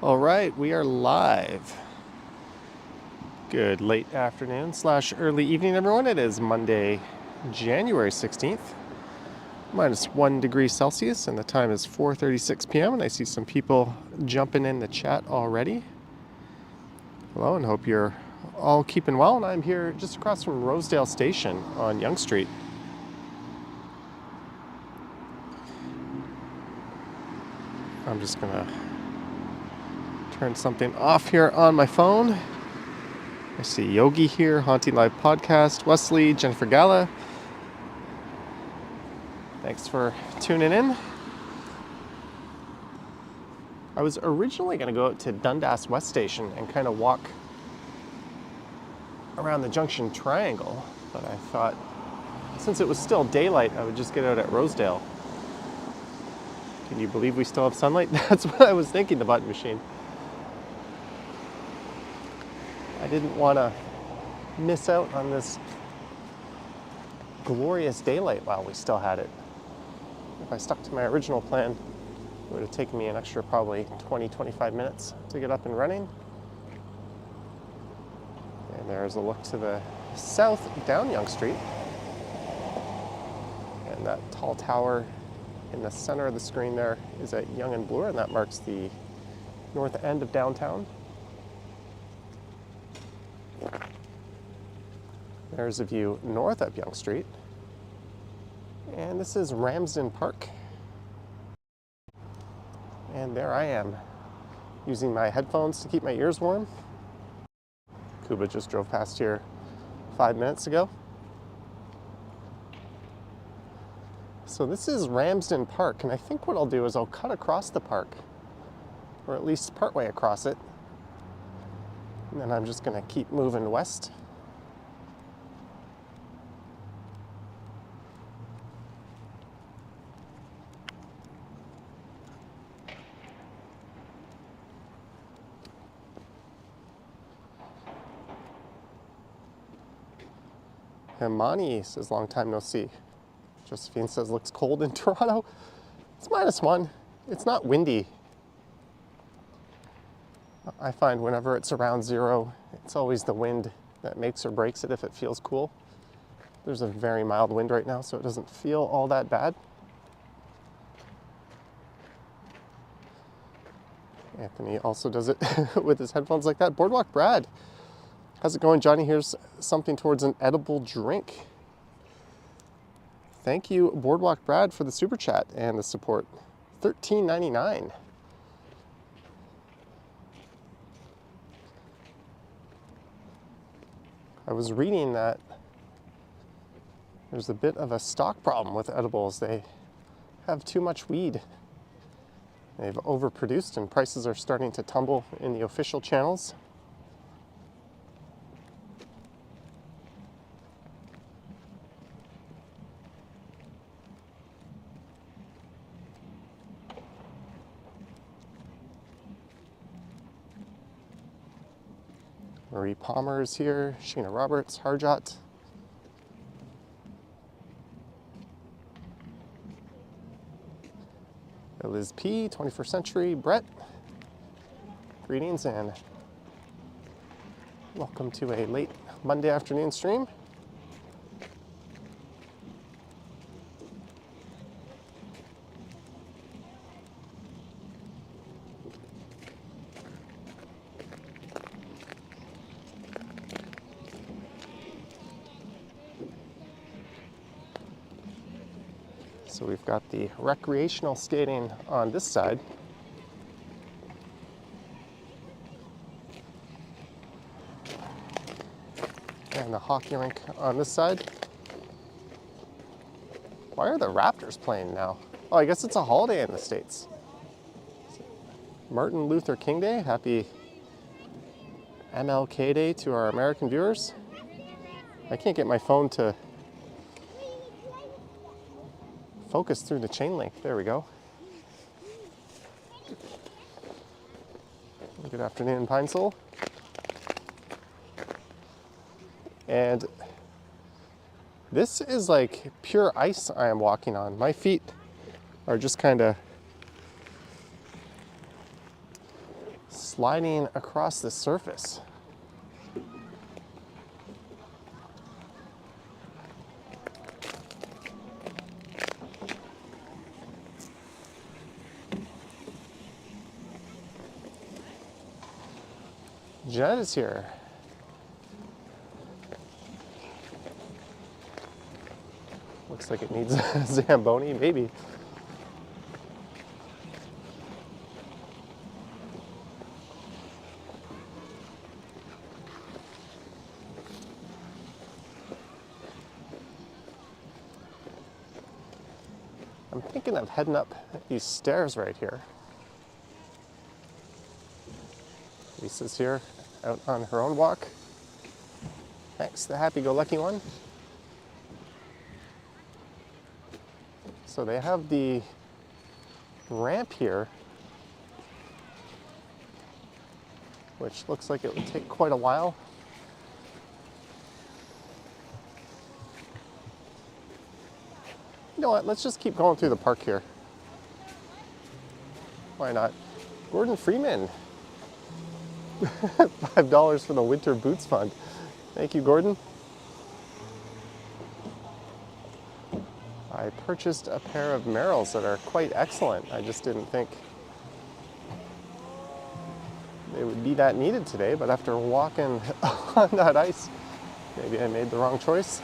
All right, we are live. Good late afternoon / early evening, everyone. It is Monday, January 16th, minus 1 degree Celsius, and the time is 4:36 p.m. And I see some people jumping in the chat already. Hello, and hope you're all keeping well. And I'm here just across from Rosedale Station on Yonge Street. I'm just gonna turn something off here on my phone. I see Yogi here, Haunting Live Podcast, Wesley, Jennifer Gala. Thanks for tuning in. I was originally going to go out to Dundas West Station and kind of walk around the Junction Triangle, but I thought since it was still daylight, I would just get out at Rosedale. Can you believe we still have sunlight? That's what I was thinking, the button machine. I didn't want to miss out on this glorious daylight while we still had it. If I stuck to my original plan, it would have taken me an extra probably 20-25 minutes to get up and running. And there's a look to the south down Yonge Street. And that tall tower in the center of the screen there is at Yonge and Bloor, and that marks the north end of downtown. There's a view north up Yonge Street. And this is Ramsden Park. And there I am, using my headphones to keep my ears warm. Kuba just drove past here 5 minutes ago. So this is Ramsden Park, and I think what I'll do is I'll cut across the park, or at least partway across it. And then I'm just gonna keep moving west. Himani says, long time no see. Josephine says, looks cold in Toronto. It's -1. It's not windy. I find whenever it's around 0, it's always the wind that makes or breaks it if it feels cool. There's a very mild wind right now, so it doesn't feel all that bad. Anthony also does it with his headphones like that. Boardwalk Brad. How's it going, Johnny? Here's something towards an edible drink. Thank you, Boardwalk Brad, for the super chat and the support. $13.99. I was reading that there's a bit of a stock problem with edibles. They have too much weed. They've overproduced and prices are starting to tumble in the official channels. Marie Palmer is here, Sheena Roberts, Harjot. Liz P, 21st Century, Brett. Greetings and welcome to a late Monday afternoon stream. So we've got the recreational skating on this side. And the hockey rink on this side. Why are the Raptors playing now? Oh, I guess it's a holiday in the States. Martin Luther King Day. Happy MLK Day to our American viewers. I can't get my phone to focus through the chain link. There we go. Good afternoon, Pine Sol. And this is like pure ice I am walking on. My feet are just kind of sliding across the surface. Jeanette is here. Looks like it needs a Zamboni, maybe. I'm thinking of heading up these stairs right here. Lisa's here, out on her own walk. Thanks, the happy-go-lucky one. So they have the ramp here, which looks like it would take quite a while. You know what, let's just keep going through the park here. Why not? Gordon Freeman. $5 for the Winter Boots Fund. Thank you, Gordon. I purchased a pair of Merrells that are quite excellent. I just didn't think they would be that needed today, but after walking on that ice, maybe I made the wrong choice.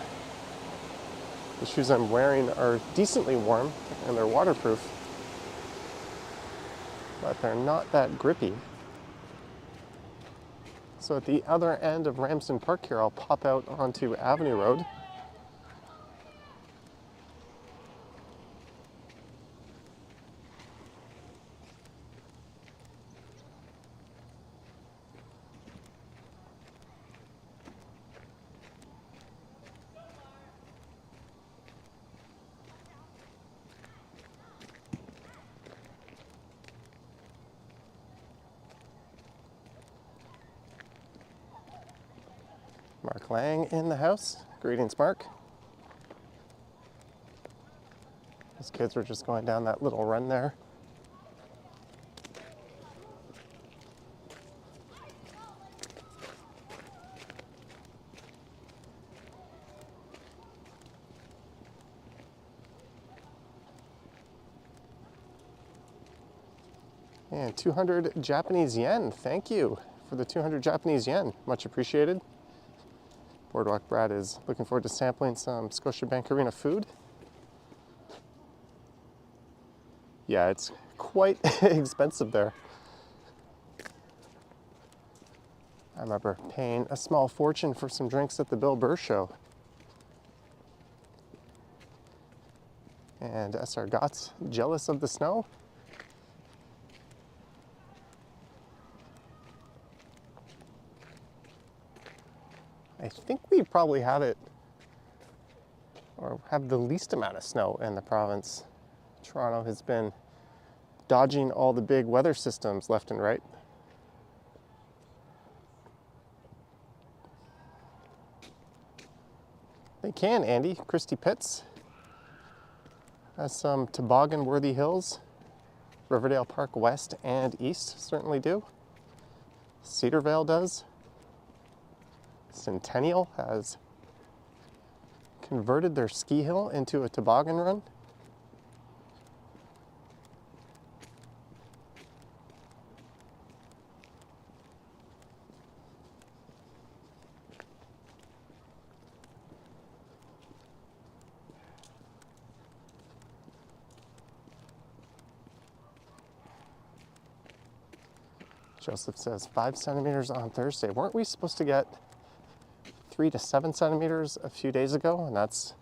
The shoes I'm wearing are decently warm and they're waterproof, but they're not that grippy. So at the other end of Ramsden Park here, I'll pop out onto Avenue Road. Mark Lang in the house. Greetings, Mark. Those kids were just going down that little run there. And 200 Japanese yen. Thank you for the 200 Japanese yen. Much appreciated. Boardwalk Brad is looking forward to sampling some Scotiabank Arena food. Yeah, it's quite expensive there. I remember paying a small fortune for some drinks at the Bill Burr show. And SR Gott's jealous of the snow. I think we probably have it, or have the least amount of snow in the province. Toronto has been dodging all the big weather systems left and right. They can, Andy. Christy Pitts has some toboggan-worthy hills. Riverdale Park West and East certainly do. Cedarvale does. Centennial has converted their ski hill into a toboggan run. Joseph says 5 centimeters on Thursday. Weren't we supposed to get 3 to 7 centimeters a few days ago? And that's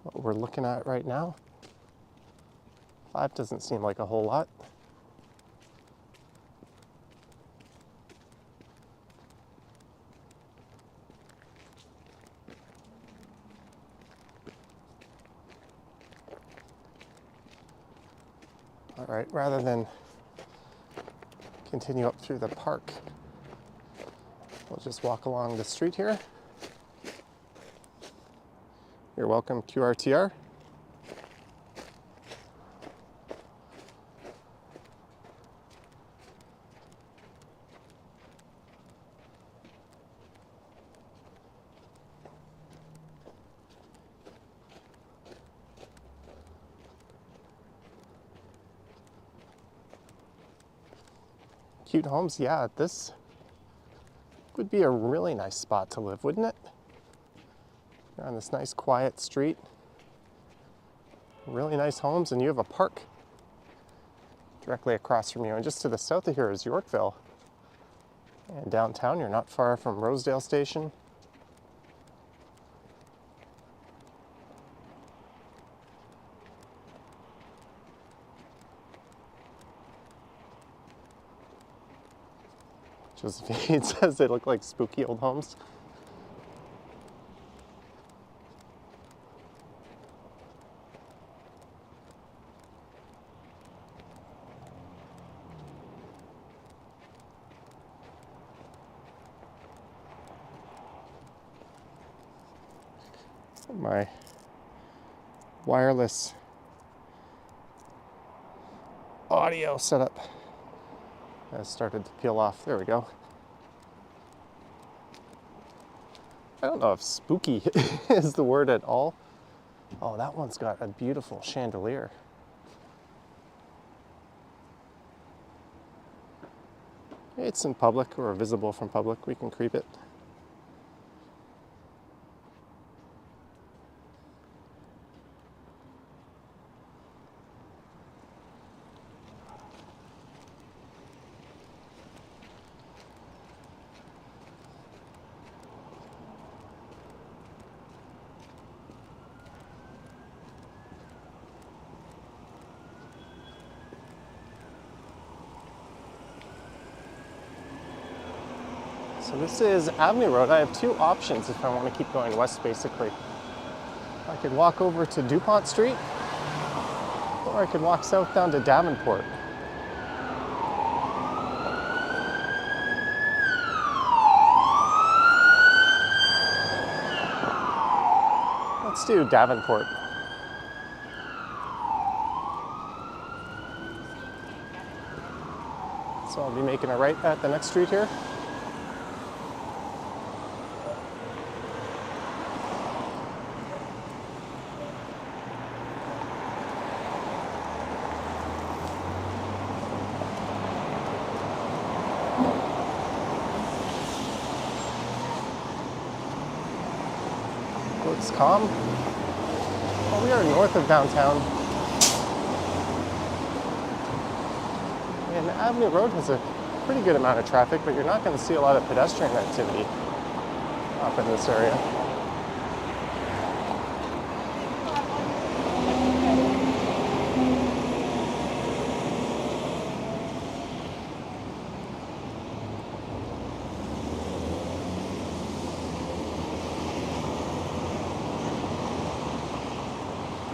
what we're looking at right now. 5 doesn't seem like a whole lot. All right, rather than continue up through the park, we'll just walk along the street here. You're welcome, QRTR. cute homes. Yeah, this would be a really nice spot to live, wouldn't it? You're on this nice quiet street. Really nice homes, and you have a park directly across from you. And just to the south of here is Yorkville. And downtown, you're not far from Rosedale Station. Josephine says they look like spooky old homes. My wireless audio setup has started to peel off. There we go. I don't know if spooky is the word at all. Oh, that one's got a beautiful chandelier. It's in public or visible from public. We can creep it. So this is Avenue Road. I have two options if I want to keep going west, basically. I could walk over to Dupont Street, or I could walk south down to Davenport. Let's do Davenport. So I'll be making a right at the next street here. Looks calm. Well, we are north of downtown. And Avenue Road has a pretty good amount of traffic, but you're not going to see a lot of pedestrian activity up in this area.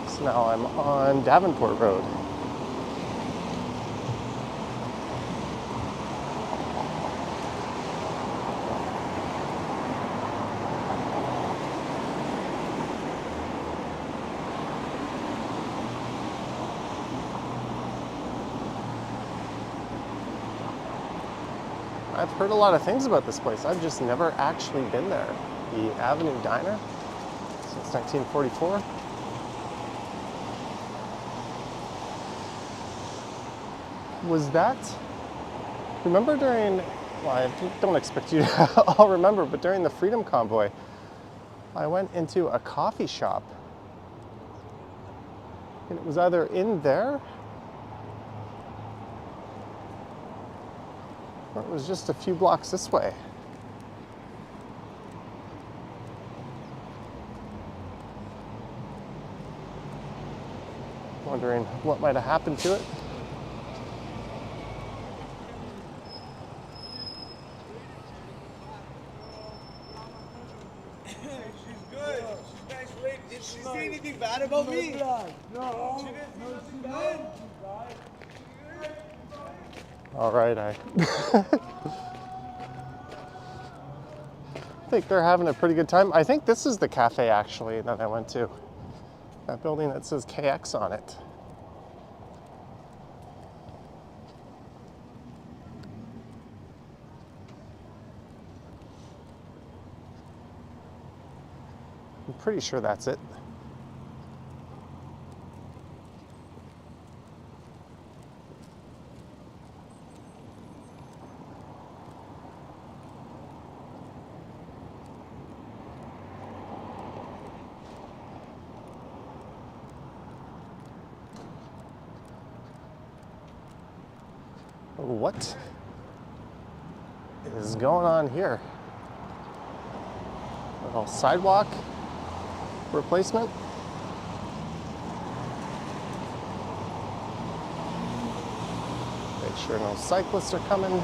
So now I'm on Davenport Road. I've heard a lot of things about this place. I've just never actually been there. The Avenue Diner since 1944. Was that, remember during, well, I don't expect you to all remember, but during the Freedom Convoy, I went into a coffee shop. And it was either in there, or it was just a few blocks this way. Wondering what might have happened to it. She's good. She's nice lady. Did she say anything bad about me? No. She didn't say nothing bad? All right, I think they're having a pretty good time. I think this is the cafe actually that I went to. That building that says KX on it. I'm pretty sure that's it. What is going on here? A little sidewalk replacement. Make sure no cyclists are coming.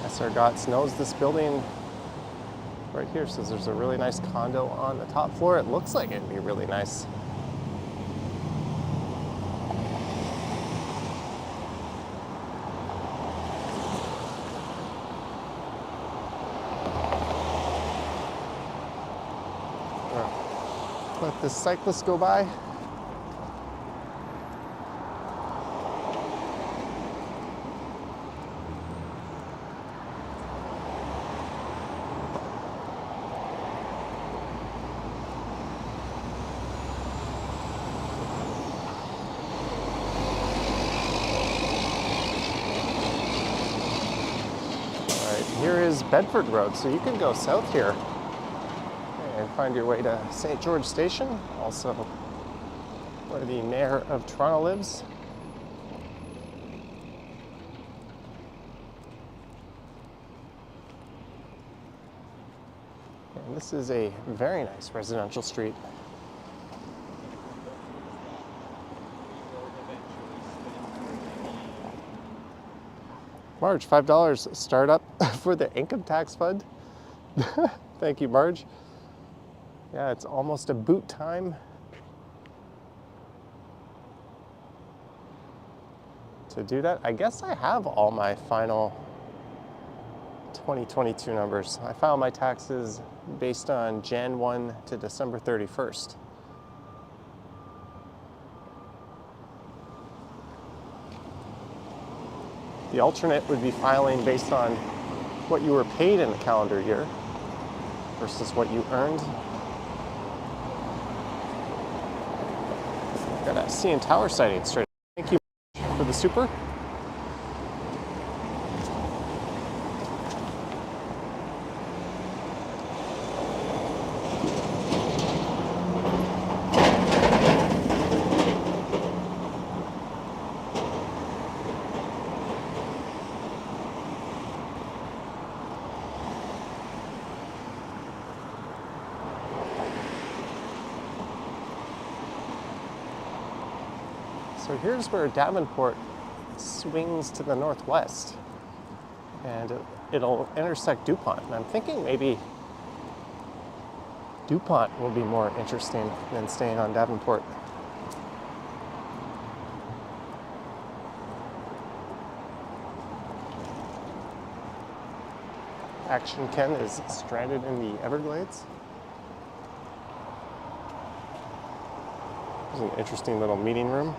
Sargots knows this building right here, says there's a really nice condo on the top floor. It looks like it'd be really nice. Let this cyclist go by. Here is Bedford Road, so you can go south here and find your way to St. George Station, also where the Mayor of Toronto lives. And this is a very nice residential street. Marge, $5 startup for the income tax fund. Thank you, Marge. Yeah, it's almost a boot time. To do that, I guess I have all my final 2022 numbers. I filed my taxes based on Jan 1 to December 31st. The alternate would be filing based on what you were paid in the calendar year versus what you earned. Got a CN Tower sighting straight. Thank you for the super. So here's where Davenport swings to the northwest, and it'll intersect Dupont. And I'm thinking maybe Dupont will be more interesting than staying on Davenport. Action Ken is stranded in the Everglades. There's an interesting little meeting room.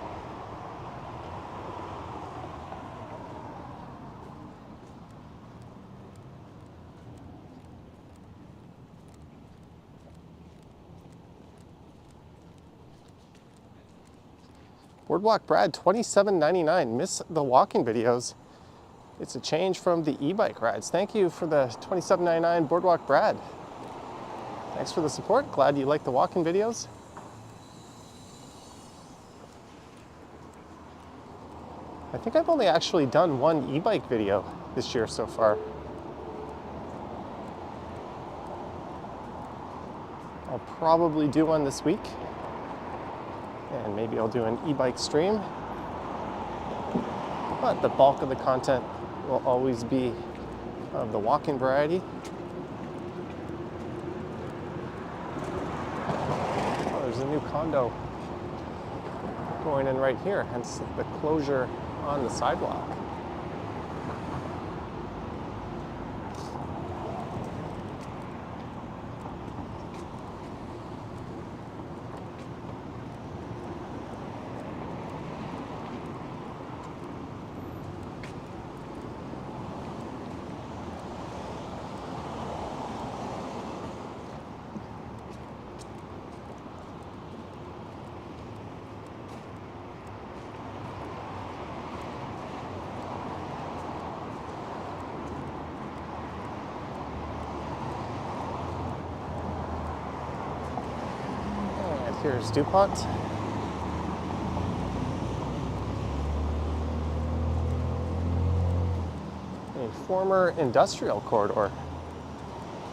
Boardwalk Brad, $27.99. Miss the walking videos. It's a change from the e-bike rides. Thank you for the $27.99 Boardwalk Brad. Thanks for the support. Glad you like the walking videos. I think I've only actually done one e-bike video this year so far. I'll probably do one this week. And maybe I'll do an e-bike stream. But the bulk of the content will always be of the walking variety. Oh, there's a new condo going in right here, hence the closure on the sidewalk. Here's Dupont. A former industrial corridor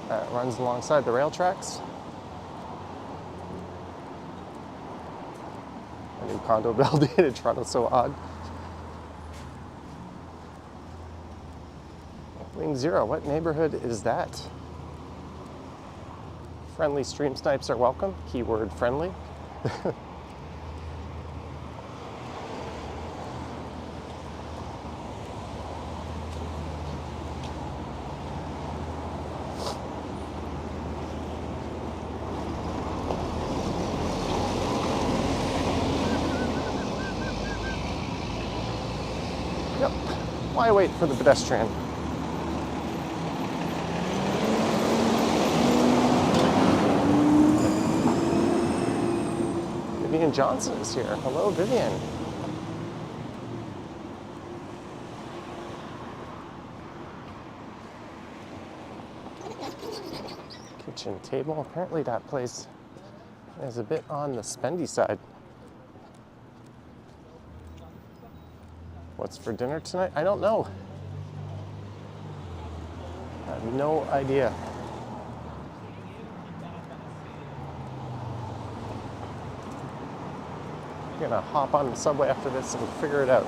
that runs alongside the rail tracks. A new condo building in Toronto, so odd. Wing Zero, what neighborhood is that? Friendly stream snipes are welcome. Keyword friendly. Yep. Why wait for the pedestrian? Vivian Johnson is here. Hello, Vivian. Kitchen table. Apparently that place is a bit on the spendy side. What's for dinner tonight? I don't know. I have no idea. I'm gonna hop on the subway after this and figure it out.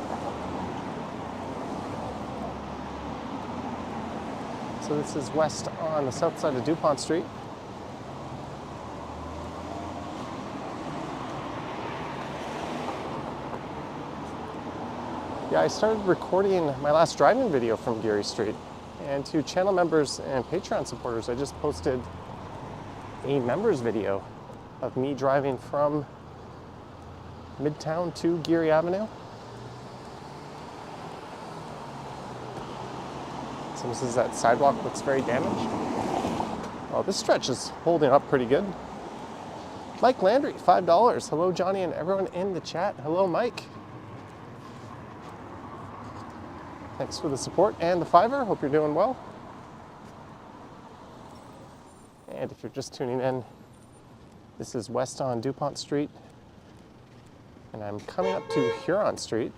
So this is west on the south side of Dupont Street. Yeah, I started recording my last driving video from Geary Street, and to channel members and Patreon supporters, I just posted a members video of me driving from Midtown to Geary Avenue. So this is that sidewalk looks very damaged. Oh, this stretch is holding up pretty good. Mike Landry, $5. Hello, Johnny, and everyone in the chat. Hello, Mike. Thanks for the support and the $5. Hope you're doing well. And if you're just tuning in, this is west on Dupont Street, and I'm coming up to Huron Street.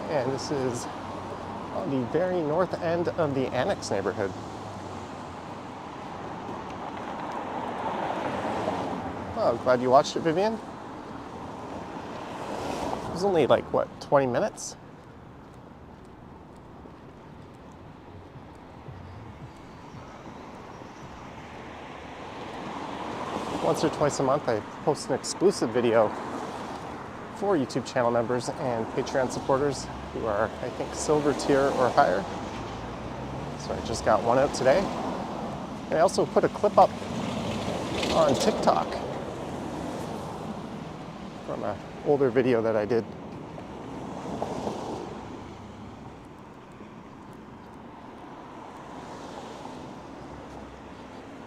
And this is on the very north end of the Annex neighborhood. Oh, glad you watched it, Vivian. It was only like, what, 20 minutes? Once or twice a month, I post an exclusive video for YouTube channel members and Patreon supporters who are, I think, silver tier or higher. So I just got one out today. And I also put a clip up on TikTok from an older video that I did.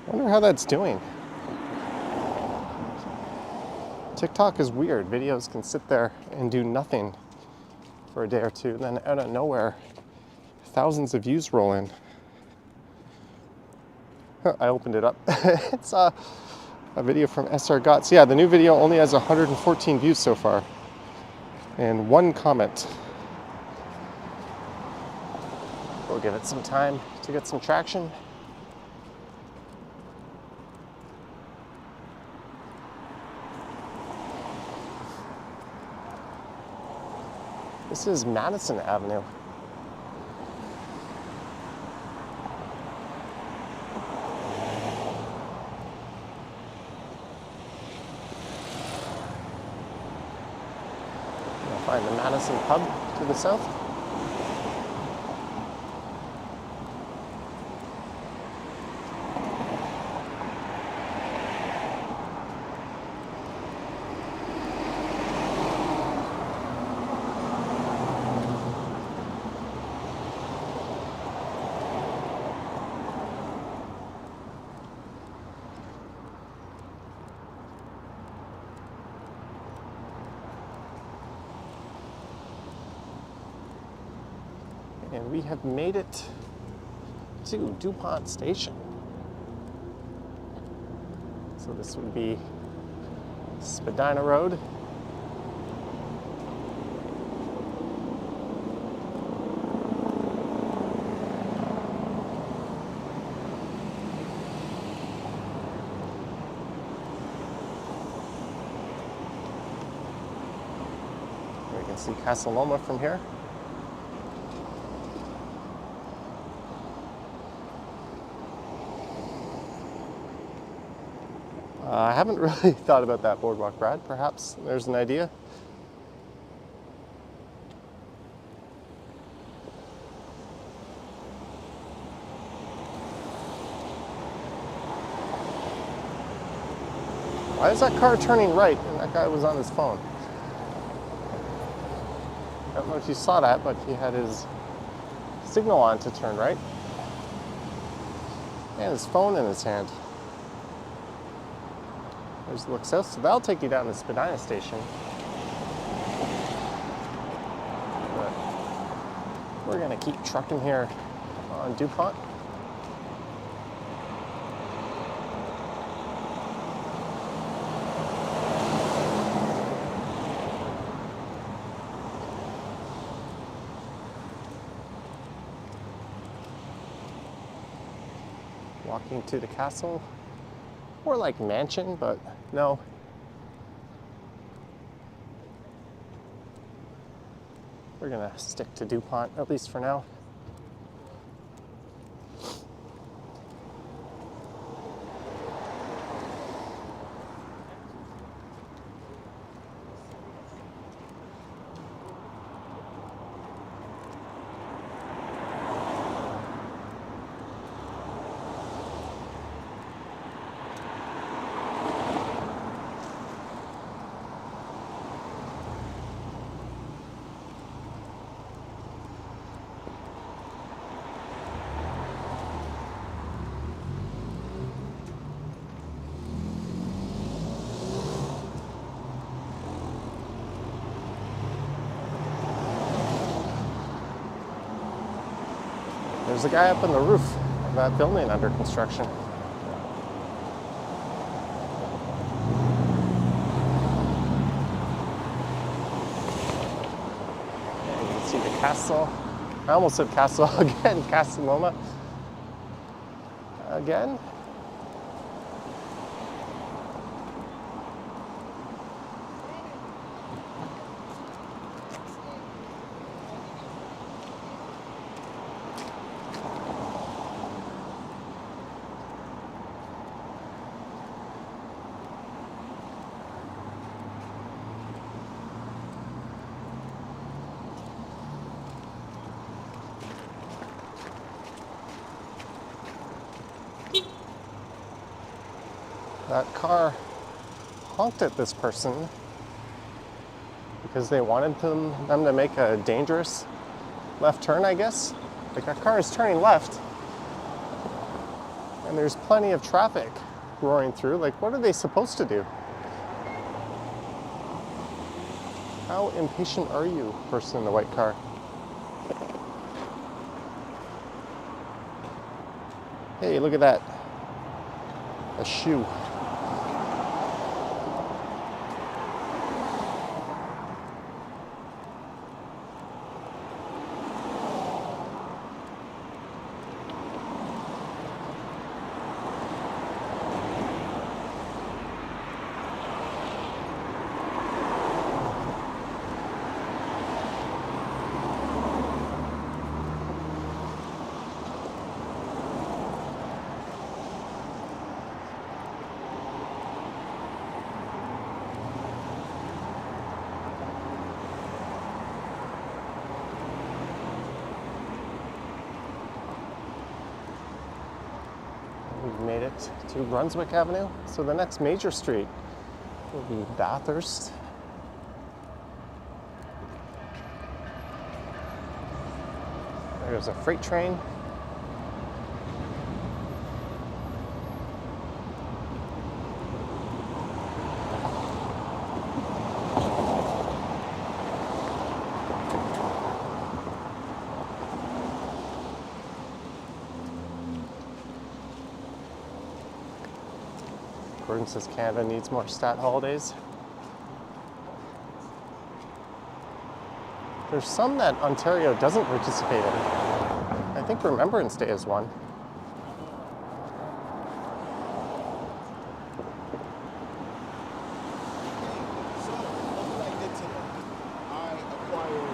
I wonder how that's doing. TikTok is weird. Videos can sit there and do nothing for a day or two, then out of nowhere, thousands of views roll in. I opened it up. It's a video from SR Gots. Yeah, the new video only has 114 views so far, and one comment. We'll give it some time to get some traction. This is Madison Avenue. You'll find the Madison Pub to the south. And we have made it to Dupont Station. So this would be Spadina Road. We can see Casa Loma from here. I haven't really thought about that boardwalk, Brad. Perhaps there's an idea. Why is that car turning right and that guy was on his phone? I don't know if you saw that, but he had his signal on to turn right. And his phone in his hand. There's the look south, so that'll take you down to Spadina Station. But we're gonna keep trucking here on Dupont. Walking to the castle. More like mansion, but no. We're gonna stick to Dupont, at least for now. There's a guy up on the roof of that building under construction. And you can see the castle. I almost said castle again, Casa Loma. Again. That car honked at this person because they wanted them to make a dangerous left turn, I guess. Like, that car is turning left and there's plenty of traffic roaring through. Like, what are they supposed to do? How impatient are you, person in the white car? Hey, look at that. A shoe. We've made it to Brunswick Avenue. So the next major street will be Bathurst. There's a freight train. Gordon says Canada needs more stat holidays. There's some that Ontario doesn't participate in. I think Remembrance Day is one. So, look what I did today. I acquired.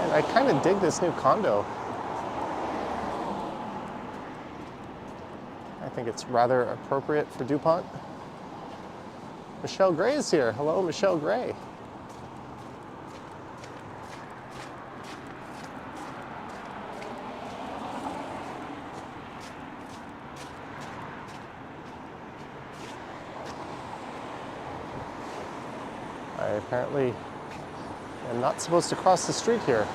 And I kind of dig this new condo. I think it's rather appropriate for Dupont. Michelle Gray is here. Hello, Michelle Gray. I apparently am not supposed to cross the street here.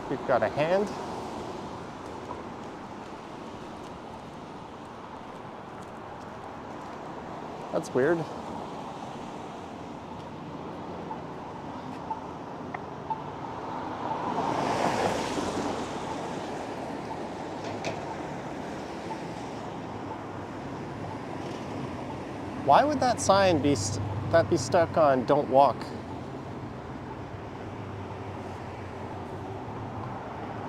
We've got a hand. That's weird. Why would that sign be stuck on "Don't walk"?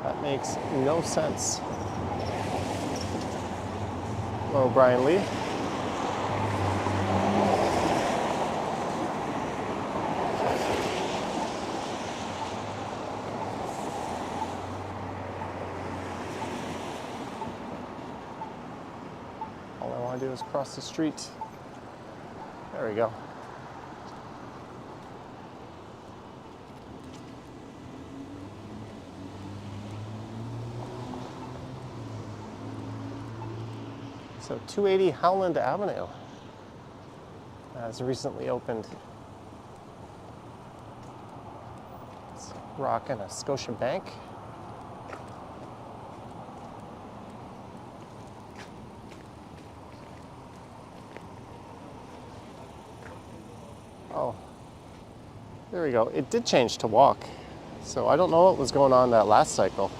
That makes no sense. Hello, Brian Lee. All I want to do is cross the street. There we go. So 280 Howland Avenue has recently opened. It's rocking a Scotia Bank. Oh, there we go. It did change to walk. So I don't know what was going on that last cycle.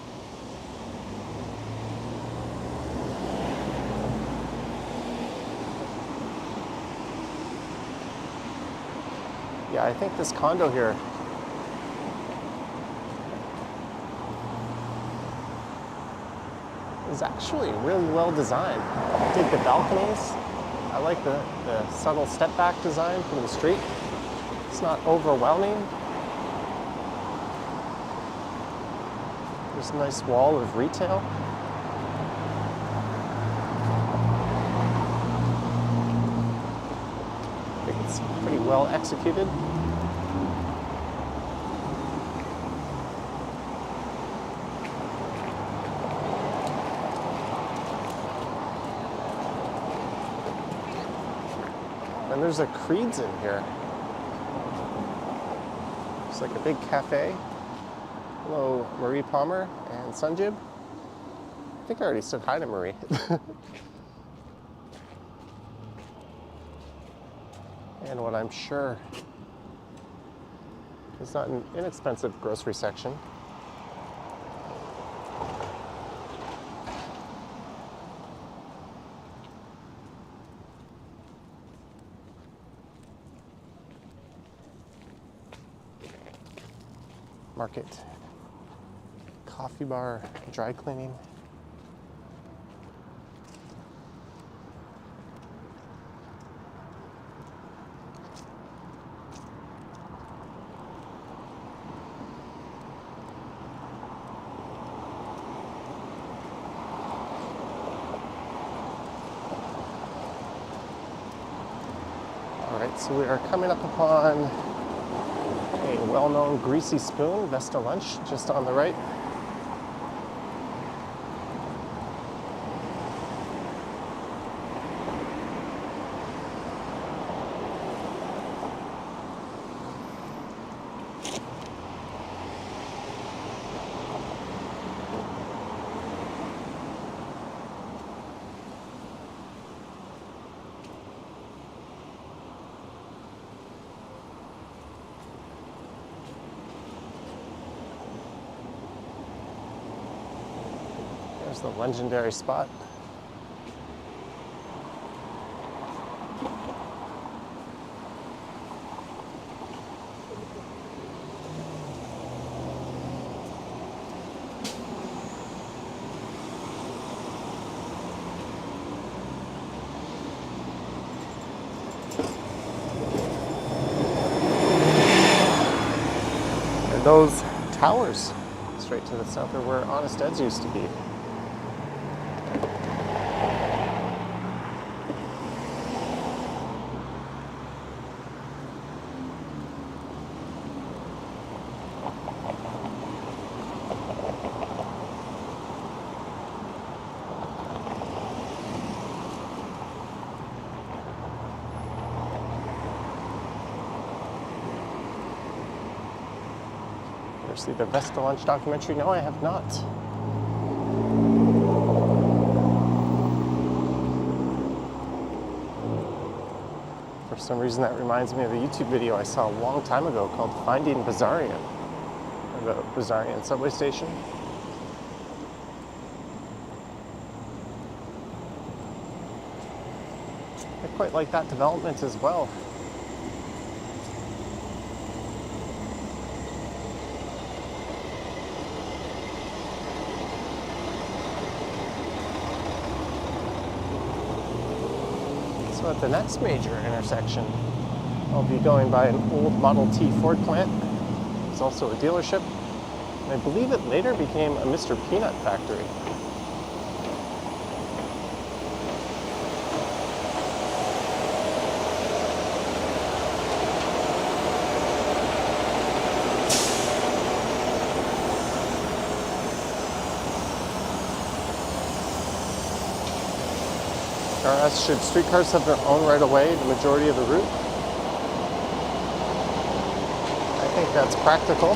Yeah, I think this condo here is actually really well designed. I dig the balconies. I like the subtle step back design from the street. It's not overwhelming. There's a nice wall of retail. I think it's pretty well executed. And there's a Creed's in here. It's like a big cafe. Hello, Marie Palmer and Sunjib. I think I already said hi to Marie. And what I'm sure is not an inexpensive grocery section. Market, coffee bar, dry cleaning. All right, so we are coming up upon a well-known greasy spoon, Vesta Lunch, just on the right. There's the legendary spot. And those towers straight to the south are where Honest Ed's used to be. See the Vesta Lunch documentary? No, I have not. For some reason, that reminds me of a YouTube video I saw a long time ago called Finding Bazarian, about Bazarian subway station. I quite like that development as well. So at the next major intersection, I'll be going by an old Model T Ford plant. It's also a dealership. And I believe it later became a Mr. Peanut factory. Should streetcars have their own right of way the majority of the route? I think that's practical.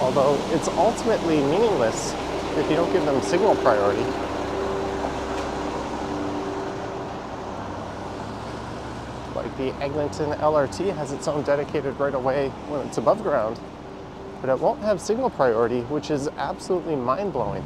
Although it's ultimately meaningless if you don't give them signal priority. Like the Eglinton LRT has its own dedicated right of way when it's above ground, but it won't have signal priority, which is absolutely mind-blowing.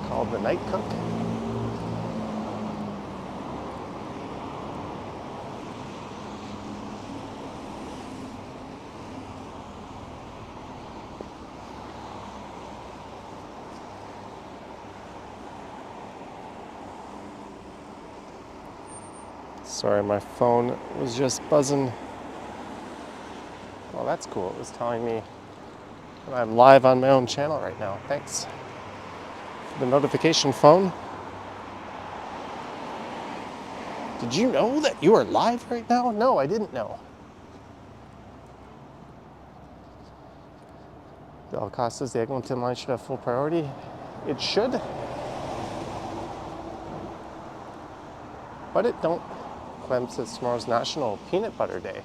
Called the Night Cook. Sorry, my phone was just buzzing. Well, that's cool. It was telling me that I'm live on my own channel right now. Thanks. The notification phone. Did you know that you are live right now? No, I didn't know. The Alcastas, the Eglinton line should have full priority. It should. But it don't. Clem says tomorrow's National Peanut Butter Day.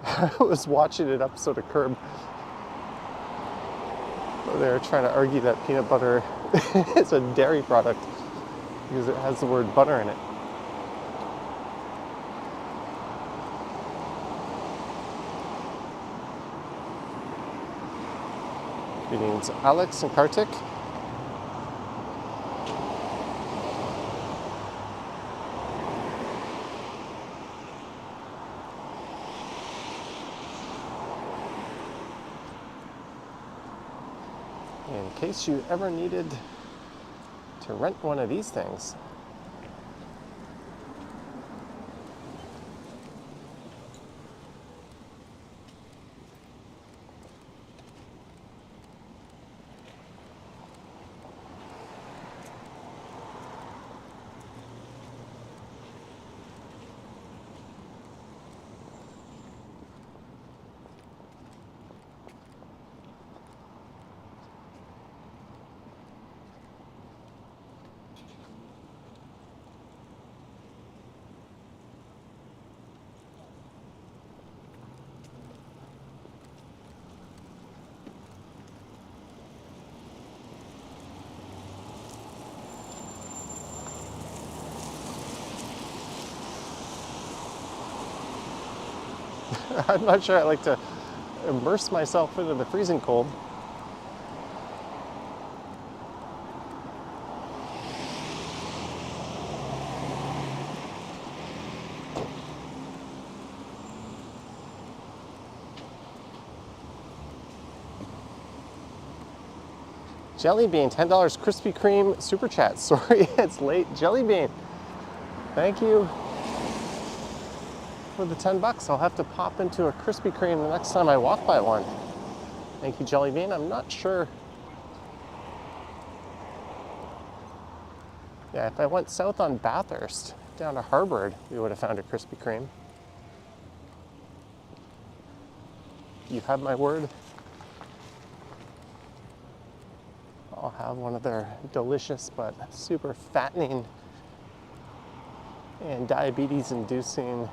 I was watching an episode of Curb where they were trying to argue that peanut butter is a dairy product because it has the word butter in it. Greetings, Alex and Kartik. In case you ever needed to rent one of these things. I'm not sure I like to immerse myself into the freezing cold. Jelly Bean, $10 Krispy Kreme Super Chat. Sorry, it's late. Jelly Bean, thank you for the $10. I'll have to pop into a Krispy Kreme the next time I walk by one. Thank you, Jelly Bean. I'm not sure. Yeah, if I went south on Bathurst, down to Harvard, we would have found a Krispy Kreme. You have my word. I'll have one of their delicious but super fattening and diabetes-inducing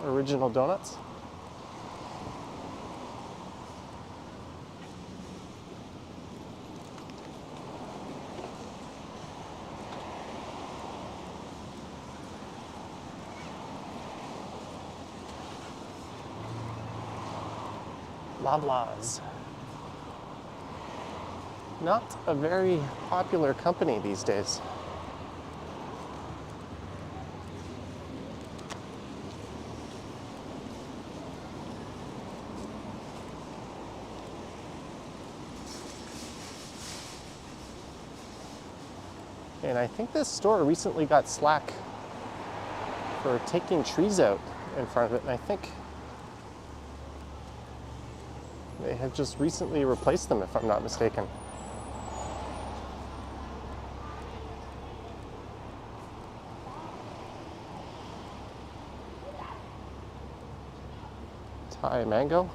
original donuts. Loblaws. Not a very popular company these days. And I think this store recently got slack for taking trees out in front of it, and I think they have just recently replaced them, if I'm not mistaken. Thai mango.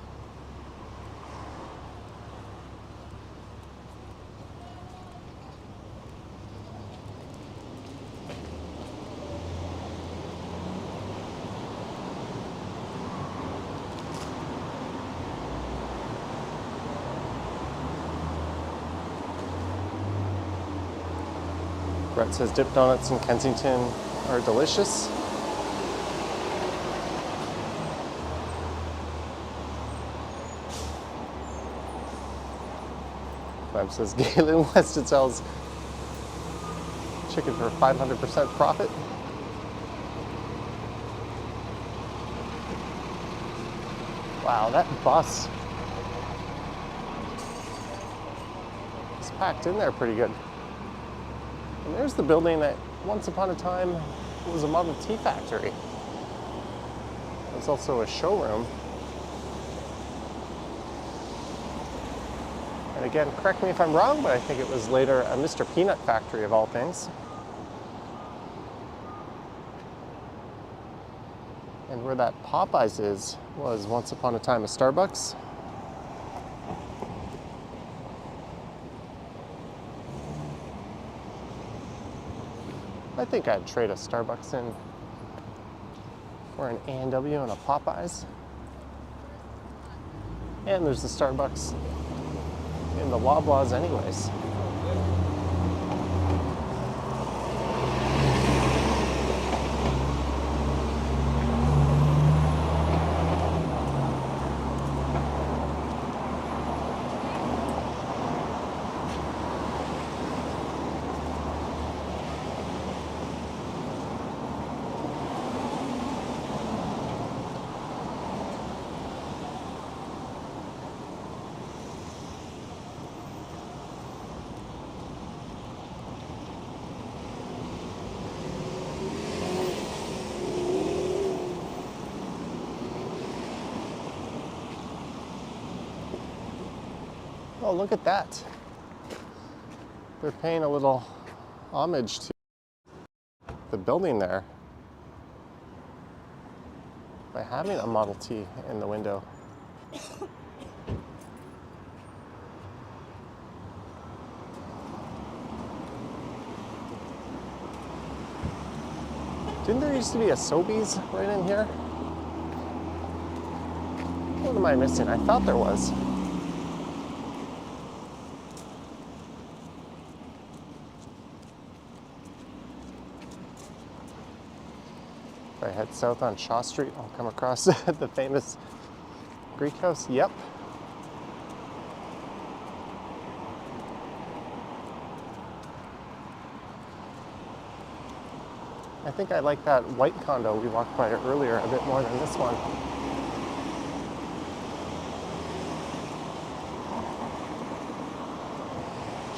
Brett says dip donuts in Kensington are delicious. Clem says Galen West sells chicken for 500% profit. Wow, that bus is packed in there pretty good. And there's the building that once upon a time was a Model T factory. It's also a showroom. And again, correct me if I'm wrong, but I think it was later a Mr. Peanut factory of all things. And where that Popeyes is was once upon a time a Starbucks. I think I'd trade a Starbucks in for an A&W and a Popeyes. And there's the Starbucks in the Loblaws anyways. Oh, look at that. They're paying a little homage to the building there by having a Model T in the window. Didn't there used to be a Sobeys right in here? What am I missing? I thought there was. If I head south on Shaw Street, I'll come across the famous Greek house. Yep. I think I like that white condo we walked by earlier a bit more than this one.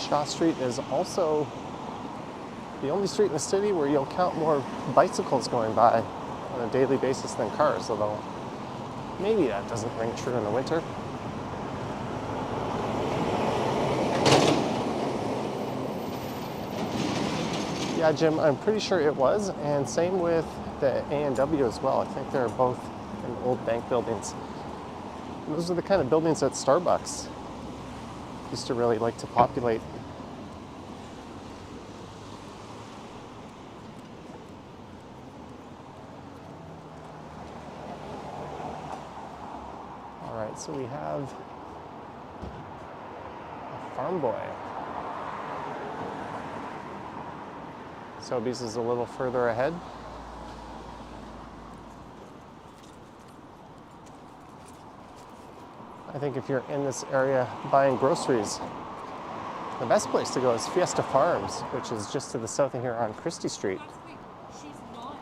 Shaw Street is also the only street in the city where you'll count more bicycles going by on a daily basis than cars, although maybe that doesn't ring true in the winter. Yeah, Jim, I'm pretty sure it was, and same with the A&W as well. I think they're both in old bank buildings. Those are the kind of buildings that Starbucks used to really like to populate. All right, so we have a farm boy. Sobeys is a little further ahead. I think if you're in this area buying groceries, the best place to go is Fiesta Farms, which is just to the south of here on Christie Street. Actually, she's not.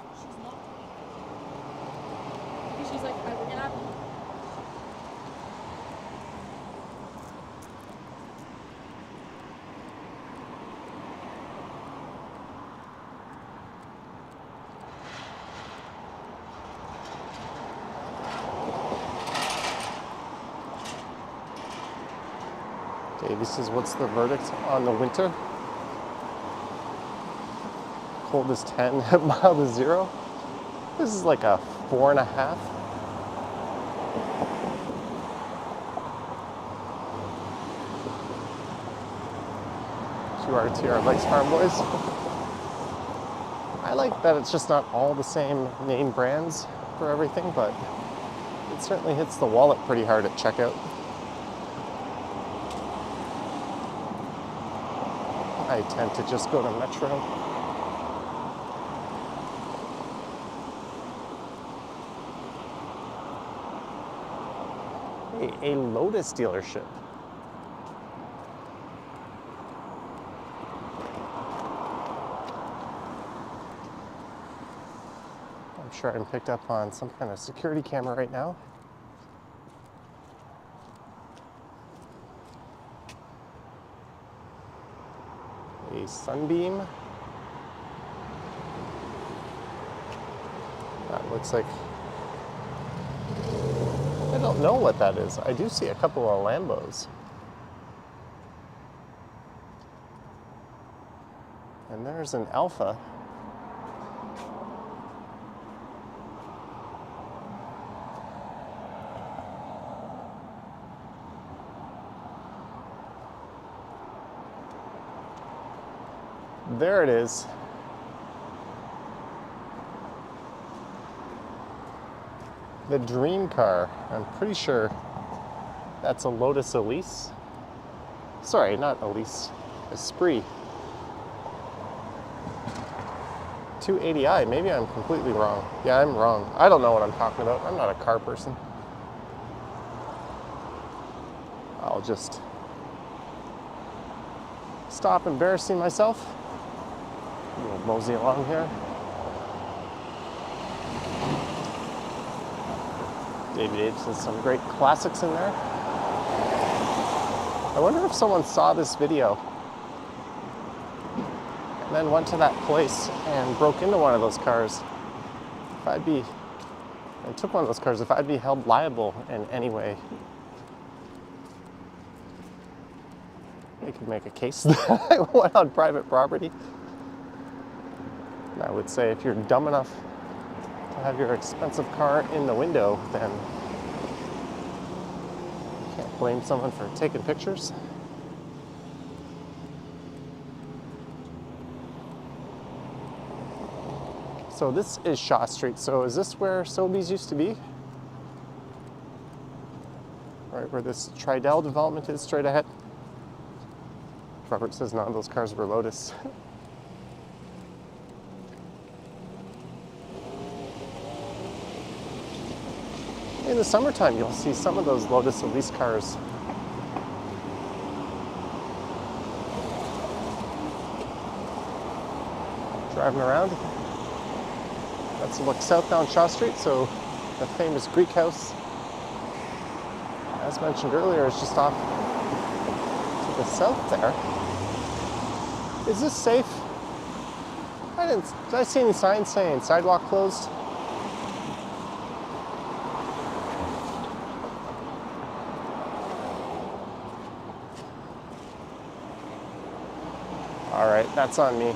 Because she's like, I would get out. Davey says, what's the verdict on the winter? Cold as 10, mild as 0. This is like a 4.5. QRTR likes Farm Boys. I like that it's just not all the same name brands for everything, but it certainly hits the wallet pretty hard at checkout. I tend to just go to Metro. Hey, a Lotus dealership. I'm sure I'm picked up on some kind of security camera right now. A Sunbeam. That looks like, I don't know what that is. I do see a couple of Lambos. And there's an Alpha. There it is. The dream car. I'm pretty sure that's a Lotus Elise. Sorry, not Elise. Esprit. 280i. Maybe I'm completely wrong. Yeah, I'm wrong. I don't know what I'm talking about. I'm not a car person. I'll just stop embarrassing myself. We'll mosey along here. David H has some great classics in there. I wonder if someone saw this video and then went to that place and broke into one of those cars. And took one of those cars, if I'd be held liable in any way. They could make a case that I went on private property. And I would say if you're dumb enough to have your expensive car in the window, then you can't blame someone for taking pictures. So this is Shaw Street. So is this where Sobeys used to be? Right where this Tridel development is straight ahead? Robert says none of those cars were Lotus. in the summertime, you'll see some of those Lotus Elise cars. Driving around. Let's look south down Shaw Street. So the famous Greek house, as mentioned earlier, is just off to the south there. Is this safe? Did I see any signs saying sidewalk closed? All right, that's on me.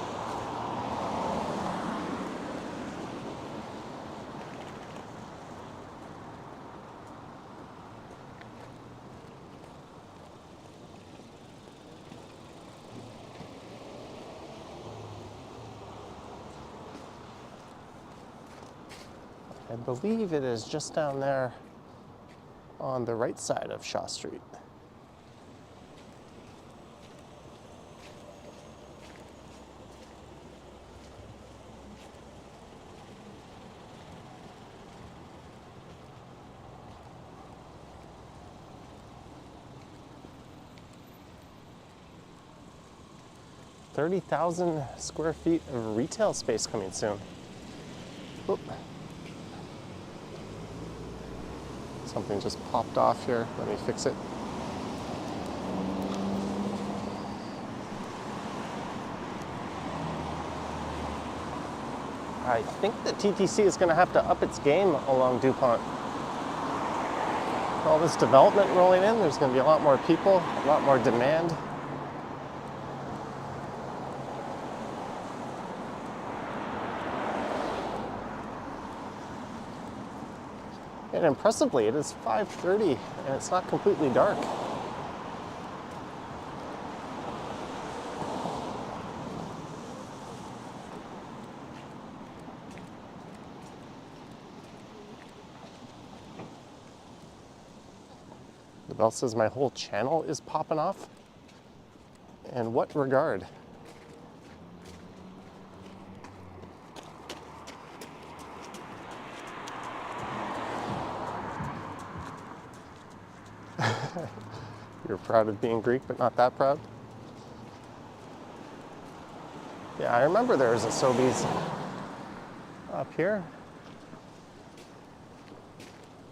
I believe it is just down there on the right side of Shaw Street. $30,000 square feet of retail space coming soon. Oop. Something just popped off here. Let me fix it. I think the TTC is going to have to up its game along Dupont. All this development rolling in, there's going to be a lot more people, a lot more demand. And impressively, it is 5:30 and it's not completely dark. The bell says my whole channel is popping off. In what regard? You're proud of being Greek, but not that proud? Yeah, I remember there was a Sobeys up here.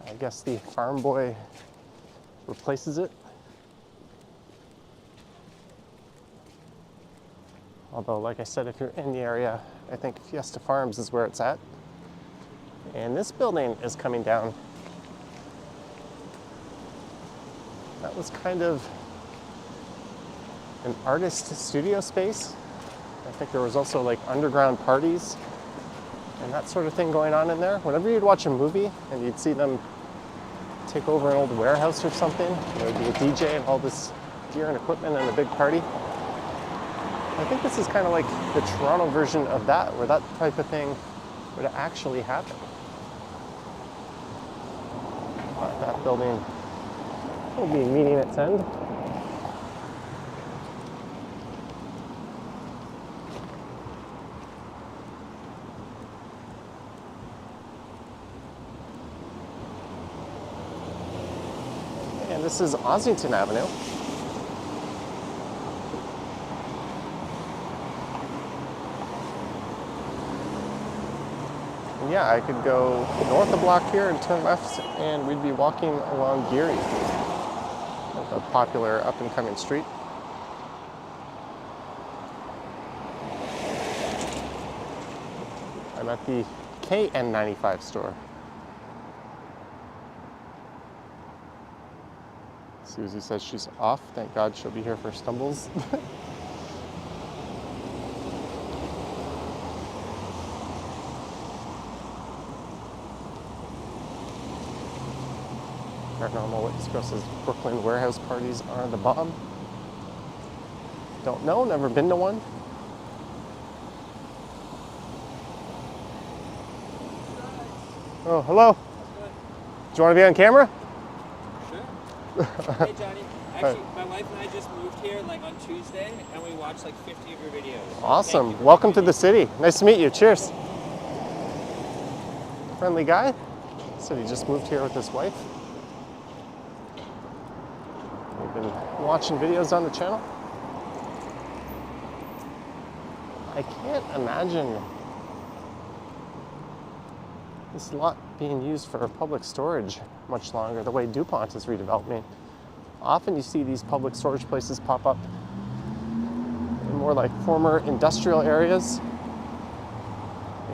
I guess the farm boy replaces it. Although, like I said, if you're in the area, I think Fiesta Farms is where it's at. And this building is coming down. That was kind of an artist studio space. I think there was also like underground parties and that sort of thing going on in there. Whenever you'd watch a movie and you'd see them take over an old warehouse or something, there would be a DJ and all this gear and equipment and a big party. I think this is kind of like the Toronto version of that, where that type of thing would actually happen. That building will be meeting its end. And this is Ossington Avenue. And yeah, I could go north a block here and turn left, and we'd be walking along Geary, a popular up-and-coming street. I'm at the KN95 store. Susie says she's off. Thank God she'll be here for Stumbles. Paranormal Witness Girl says Brooklyn warehouse parties are the bomb. Don't know, never been to one. Oh, hello. Do you want to be on camera? Sure. Hey Johnny, actually my wife and I just moved here like on Tuesday and we watched like 50 of your videos. Awesome. Welcome to the city. Nice to meet you. Cheers. Friendly guy. Said he just moved here with his wife. We've been watching videos on the channel. I can't imagine this lot being used for public storage much longer, the way Dupont is redeveloping. Often you see these public storage places pop up in more like former industrial areas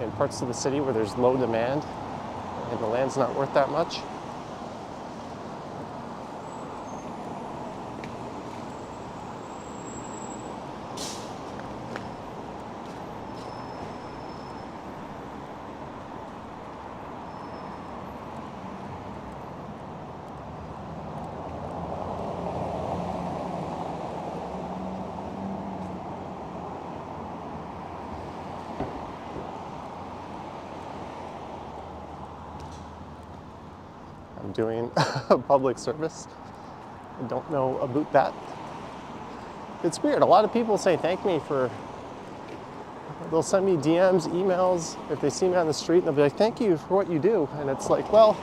in parts of the city where there's low demand and the land's not worth that much. I'm doing a public service. I don't know about that. It's weird. A lot of people say thank me for, they'll send me DMs, emails, if they see me on the street, and they'll be like, thank you for what you do. And it's like, well,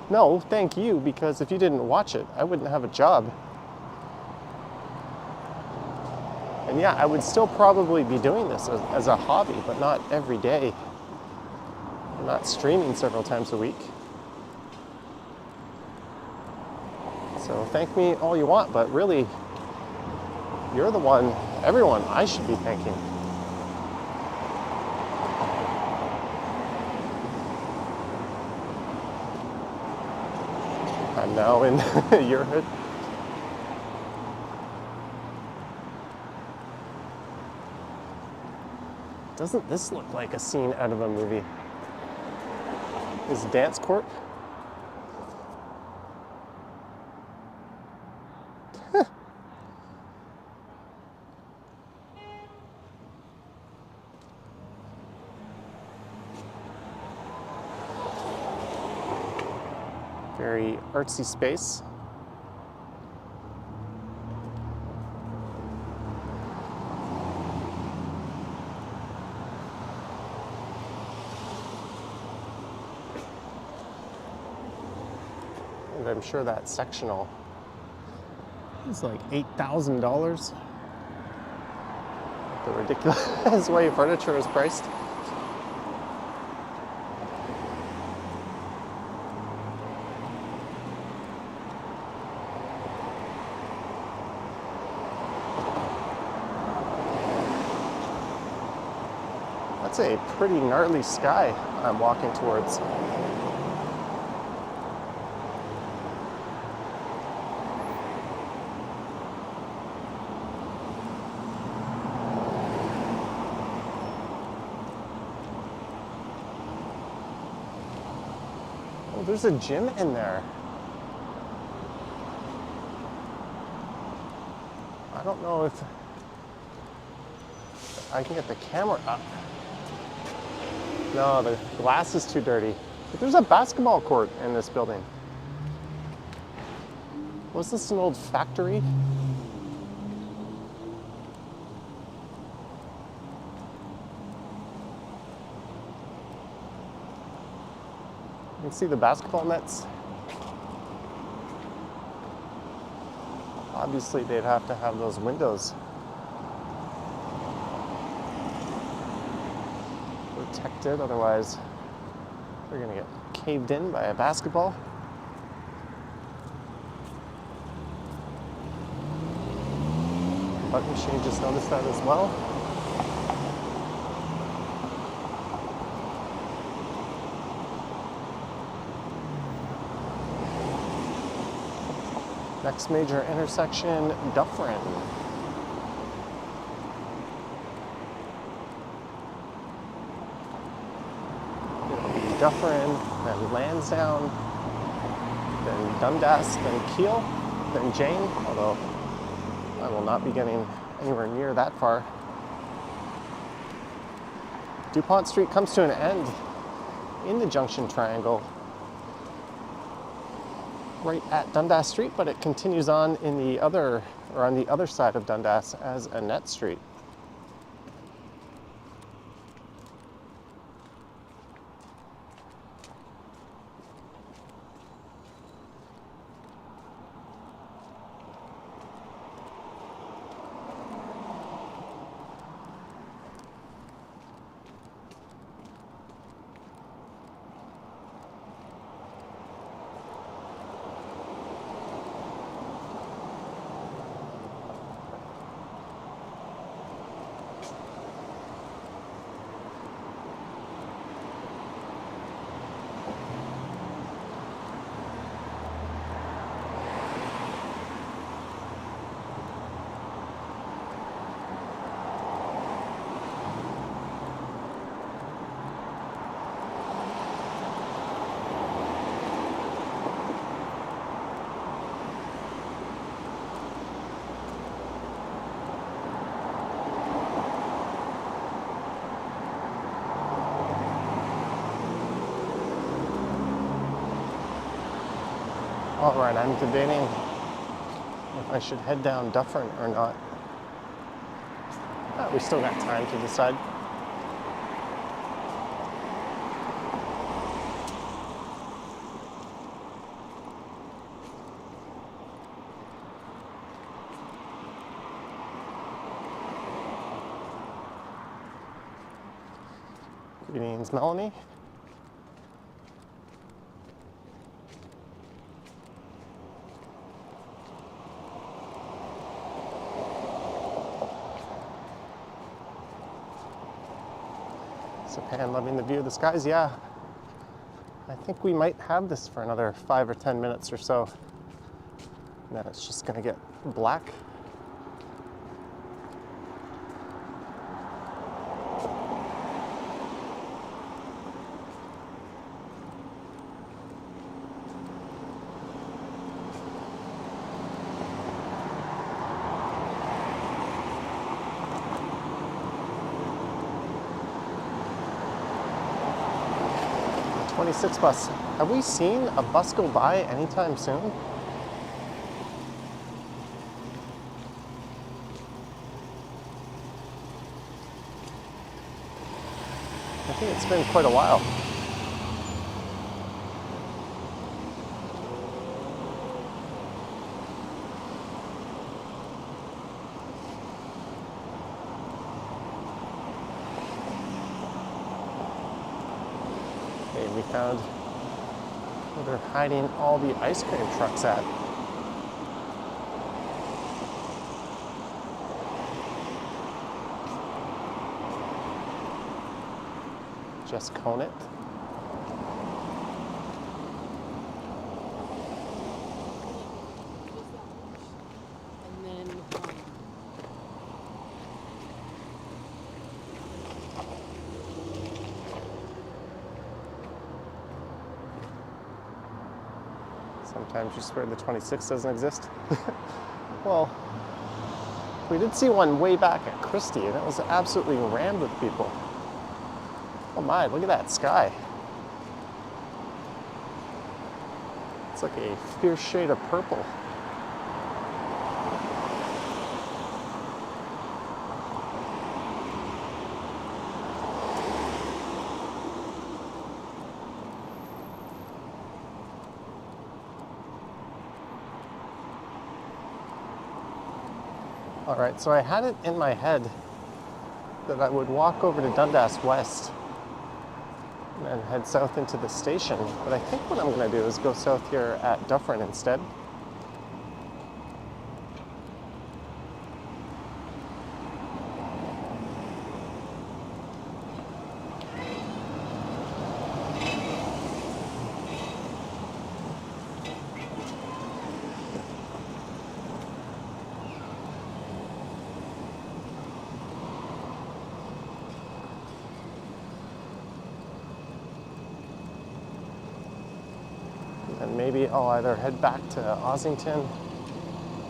no, thank you, because if you didn't watch it, I wouldn't have a job. And yeah, I would still probably be doing this as a hobby, but not every day. I'm not streaming several times a week. So thank me all you want, but really, you're the one, everyone I should be thanking. I'm now in your hood. Doesn't this look like a scene out of a movie? Is Dance Court? Very artsy space. And I'm sure that sectional is like $8,000. The ridiculous way furniture is priced. That's a pretty gnarly sky I'm walking towards. Oh, there's a gym in there. I don't know if I can get the camera up. No, the glass is too dirty. But there's a basketball court in this building. Was this an old factory? You can see the basketball nets. Obviously, they'd have to have those windows protected, otherwise they're gonna get caved in by a basketball. Button machine just noticed that as well. Next major intersection, Dufferin. Dufferin, then Lansdowne, then Dundas, then Keele, then Jane, although I will not be getting anywhere near that far. Dupont Street comes to an end in the Junction Triangle right at Dundas Street, but it continues on in the other, or on the other side of Dundas as Annette Street. All right, I'm debating if I should head down Dufferin or not. We still got time to decide. Greetings, Melanie. So Pan, loving the view of the skies. Yeah, I think we might have this for another 5 or 10 minutes or so. And then it's just gonna get black. The 26 bus. Have we seen a bus go by anytime soon? I think it's been quite a while. Okay, we found where they're hiding all the ice cream trucks at. Just cone it. And then, Sometimes you swear the 26 doesn't exist. Well, we did see one way back at Christie, and it was absolutely rammed with people. Oh my, look at that sky. It's like a fierce shade of purple. All right, so I had it in my head that I would walk over to Dundas West and head south into the station. But I think what I'm going to do is go south here at Dufferin instead. And maybe I'll either head back to Ossington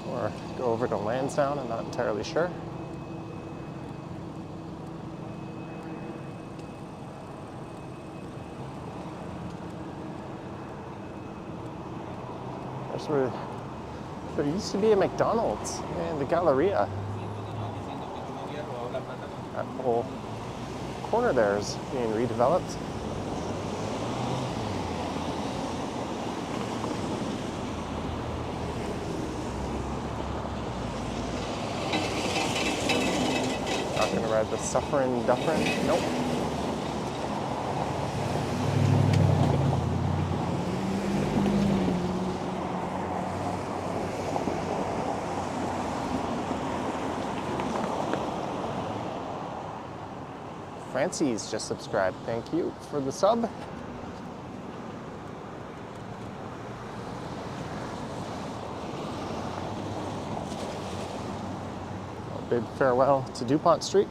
or go over to Lansdowne. I'm not entirely sure. There's where there used to be a McDonald's and the Galleria. That whole corner there is being redeveloped. Not gonna ride the Dufferin. Nope. Francie's just subscribed. Thank you for the sub. A bid farewell to Dupont Street.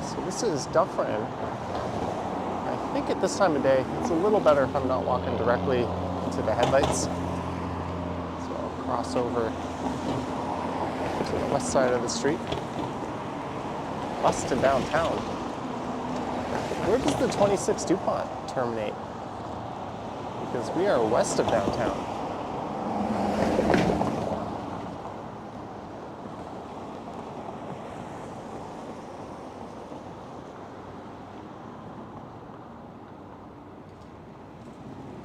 So this is Dufferin. I think at this time of day, it's a little better if I'm not walking directly into the headlights. Cross over to the west side of the street. bus to downtown. Where does the 26 Dupont terminate? Because we are west of downtown.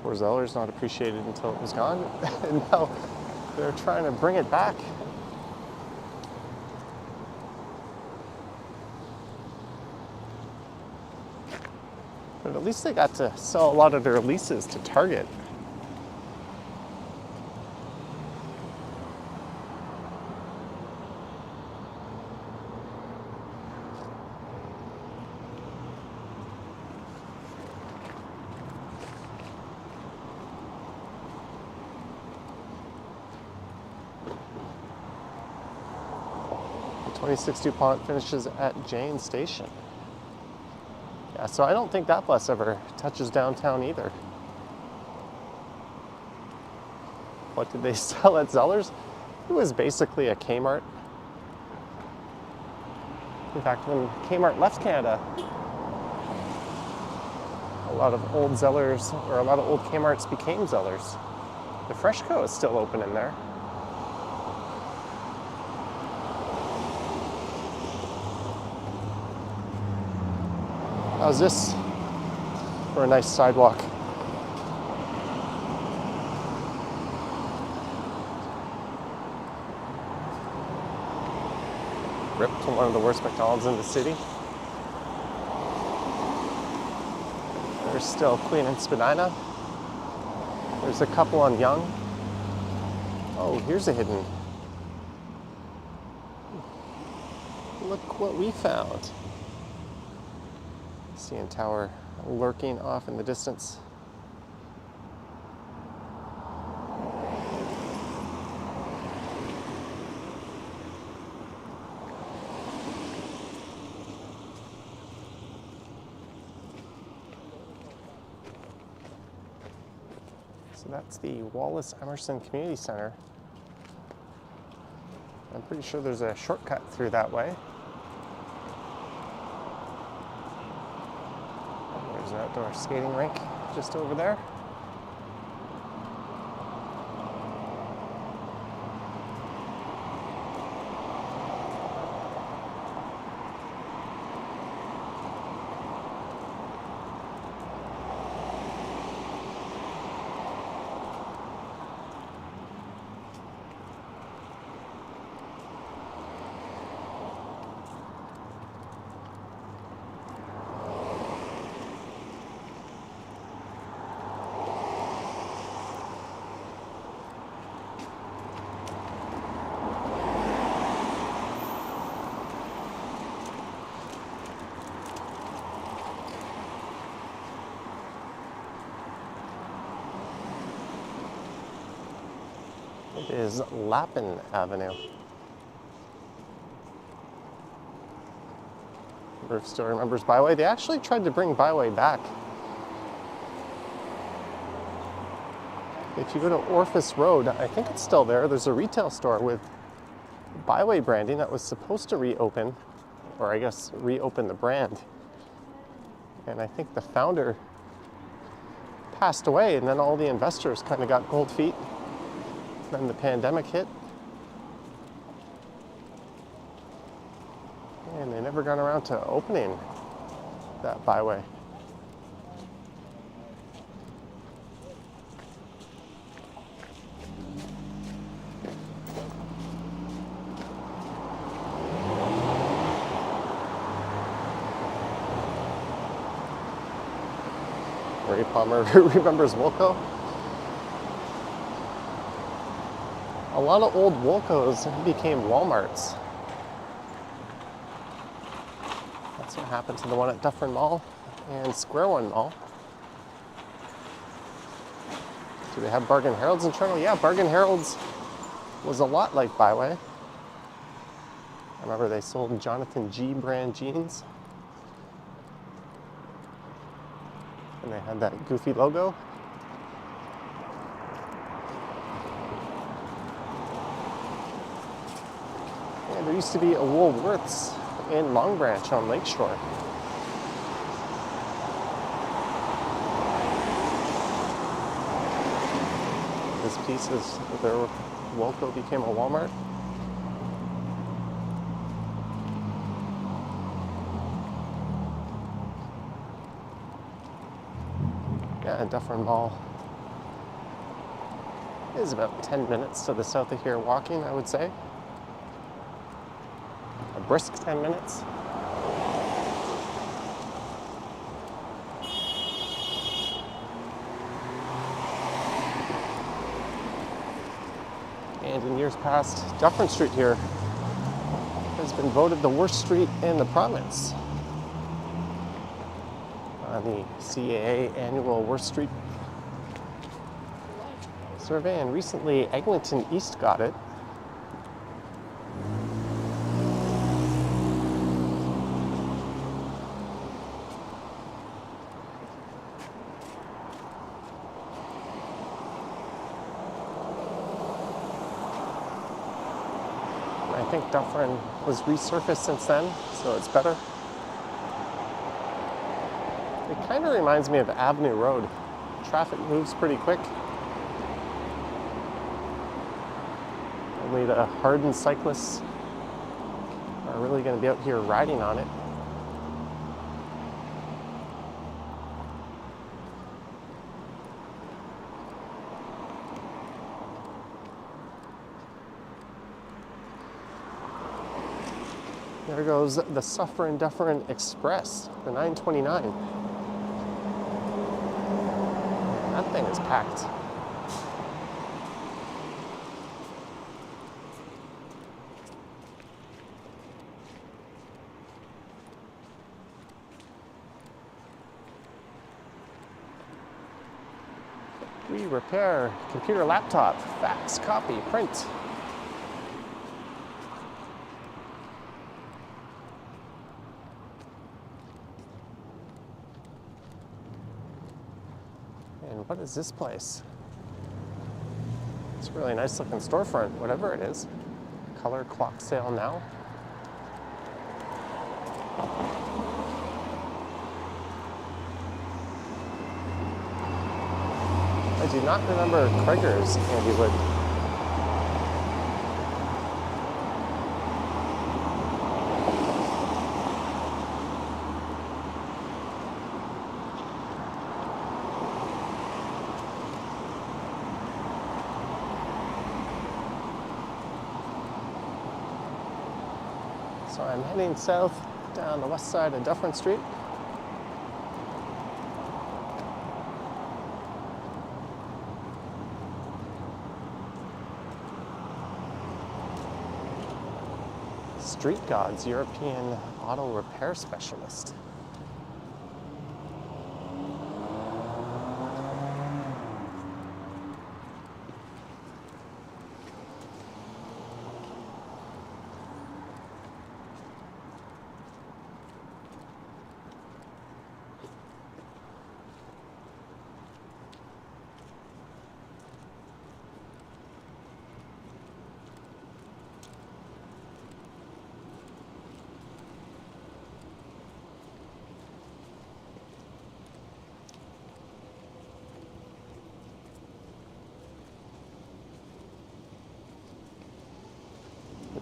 Rosedale's not appreciated until it was gone, and now they're trying to bring it back. But at least they got to sell a lot of their leases to Target. The 26 Dupont finishes at Jane Station. Yeah, so I don't think that bus ever touches downtown either. What did they sell at Zeller's? It was basically a Kmart. In fact, when Kmart left Canada, a lot of old Zellers, or a lot of old Kmarts became Zellers. The Freshco is still open in there. How's this for a nice sidewalk? Rip to one of the worst McDonald's in the city. There's still Queen and Spadina. There's a couple on Yonge. Oh, here's a hidden. Look what we found. CN Tower lurking off in the distance. So that's the Wallace Emerson Community Center. I'm pretty sure there's a shortcut through that way. There's an outdoor skating rink just over there. It is Lappin Avenue. Roof still remembers Byway. They actually tried to bring Byway back. If you go to Orphis Road, I think it's still there. There's a retail store with Byway branding that was supposed to reopen, or I guess reopen the brand. And I think the founder passed away, and then all the investors kind of got cold feet. Then the pandemic hit, and they never got around to opening that byway. Ray Palmer remembers Wilco. A lot of old Woolcos became Walmarts. That's what happened to the one at Dufferin Mall and Square One Mall. Do they have Bargain Harold's in Toronto? Yeah, Bargain Harold's was a lot like Byway. I remember they sold Jonathan G brand jeans. And they had that goofy logo. There used to be a Woolworths in Long Branch on Lakeshore. This piece is where Woco became a Walmart. Yeah, Dufferin Mall is about 10 minutes to the south of here walking, I would say. A brisk 10 minutes. And in years past, Dufferin Street here has been voted the worst street in the province on the CAA annual Worst Street survey, and recently Eglinton East got it. I think Dufferin was resurfaced since then, so it's better. It kind of reminds me of Avenue Road. Traffic moves pretty quick. Only the hardened cyclists are really going to be out here riding on it. There goes the Suffering Dufferin Express, the 929. That thing is packed. We repair computer, laptop, fax, copy, print. And what is this place? It's a really nice looking storefront, whatever it is. Color clock sale now. I do not remember Krieger's Andy Wood. So I'm heading south down the west side of Dufferin Street. Street Gods, European auto repair specialist.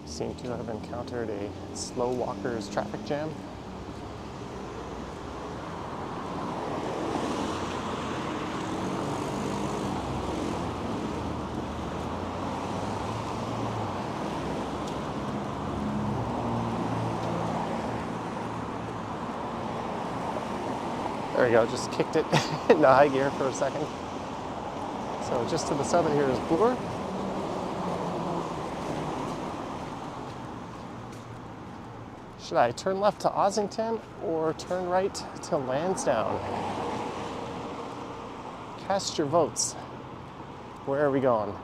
Seem to have encountered a slow walkers traffic jam. There we go, just kicked it into high gear for a second. So just to the south of here is Bloor. Should I turn left to Ossington or turn right to Lansdowne? Cast your votes. Where are we going?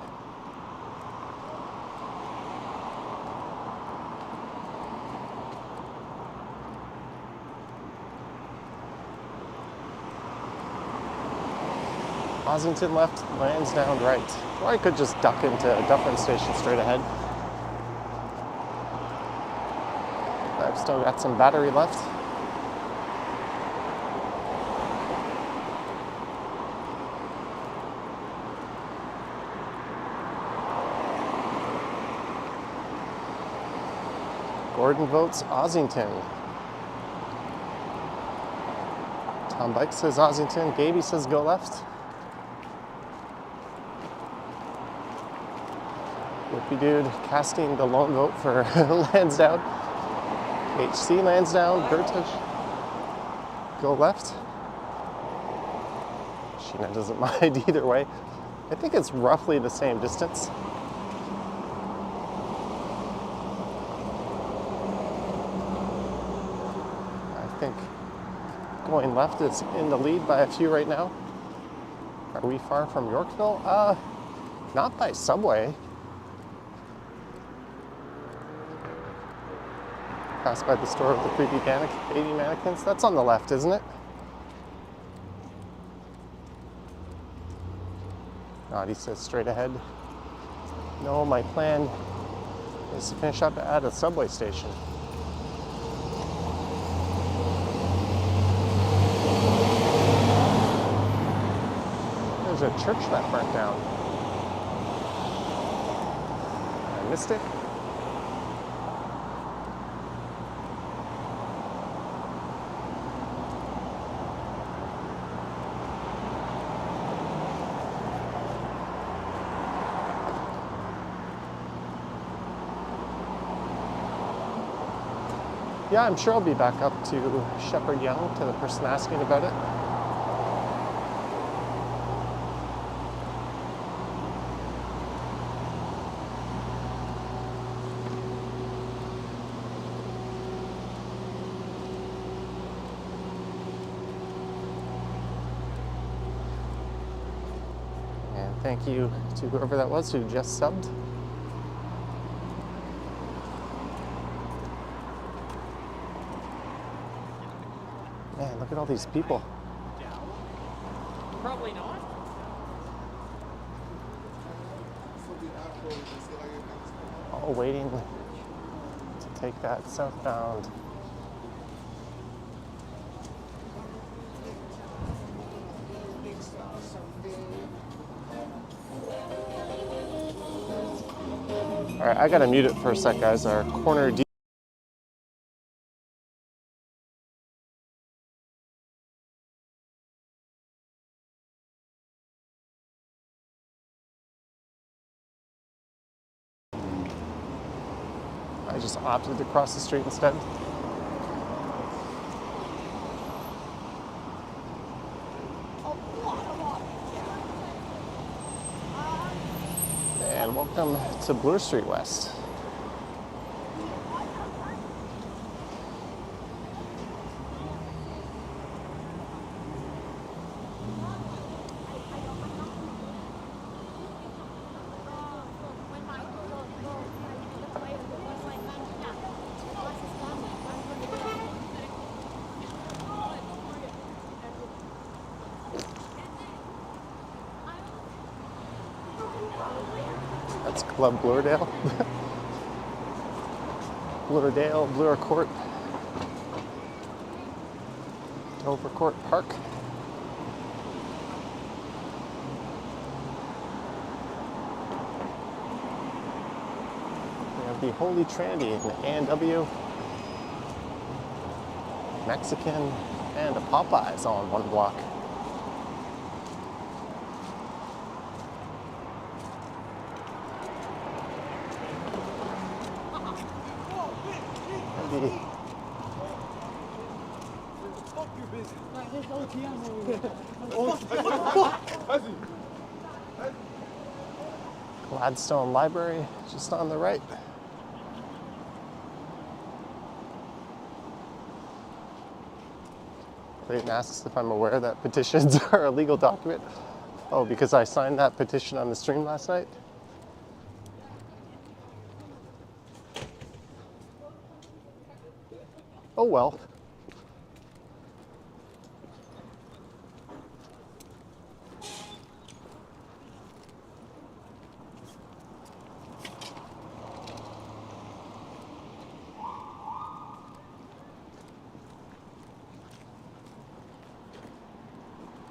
Ossington left, Lansdowne right. Or I could just duck into Dufferin Station straight ahead. I've still got some battery left. Gordon votes Ossington. Tom Bike says Ossington. Gaby says go left. Whippy Dude casting the lone vote for Lansdowne. HC Lansdowne. Gertish. Go left. Sheena doesn't mind either way. I think it's roughly the same distance. I think going left is in the lead by a few right now. Are we far from Yorkville? Not by Subway. Passed by the store with the creepy baby mannequins. That's on the left, isn't it? Naughty says straight ahead. No, my plan is to finish up at a subway station. There's a church that burnt down. I missed it. Yeah, I'm sure I'll be back up to Shepherd Young, to the person asking about it. And thank you to whoever that was who just subbed. Man, look at all these people. Probably not. All waiting to take that southbound. All right, I gotta mute it for a sec, guys. Our corner D. I just opted to cross the street instead. And welcome to Bloor Street West. That's Club Bloordale. Bloordale, Bloor Court, Dover Court Park. We have the Holy Trinity in A&W, Mexican, and a Popeyes all in one block. Gladstone Library, just on the right. Clayton asks if I'm aware that petitions are a legal document. Oh, because I signed that petition on the stream last night? Oh well.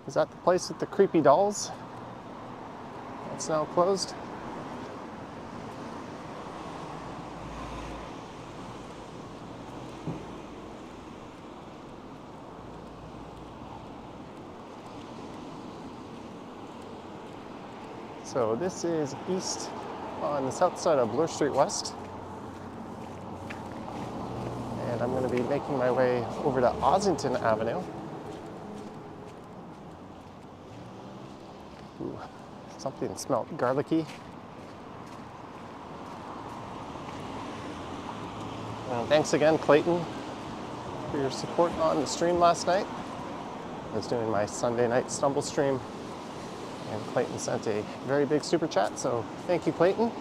Is that the place with the creepy dolls? It's now closed. So this is east on the south side of Bloor Street West. And I'm going to be making my way over to Ossington Avenue. Ooh, something smelled garlicky. And thanks again, Clayton, for your support on the stream last night. I was doing my Sunday night stumble stream, and Clayton sent a very big super chat, so thank you, Clayton.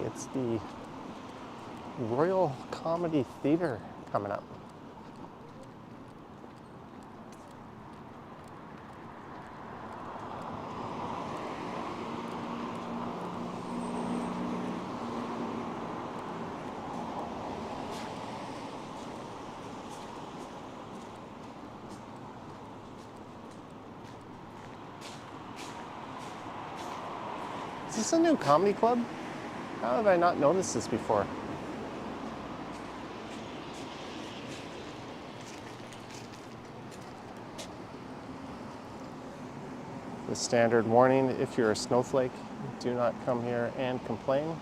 It's the Royal Comedy Theatre coming up. Is this a new comedy club? How have I not noticed this before? The standard warning, if you're a snowflake, do not come here and complain.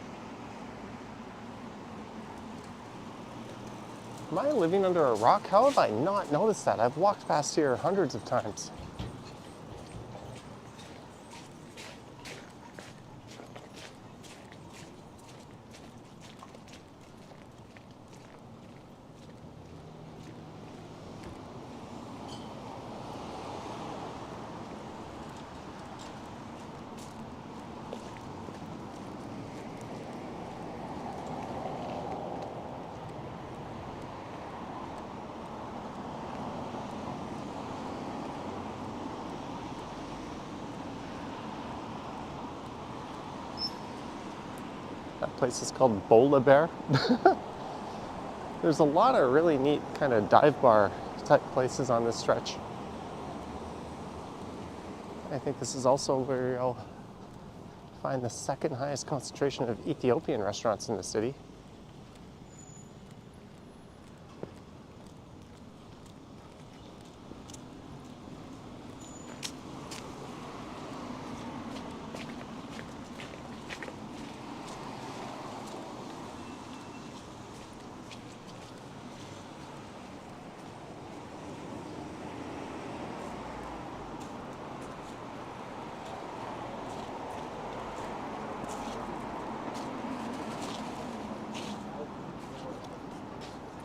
Am I living under a rock? How have I not noticed that? I've walked past here hundreds of times. That place is called Bola Bear. There's a lot of really neat kind of dive bar type places on this stretch. I think this is also where you'll find the second highest concentration of Ethiopian restaurants in the city.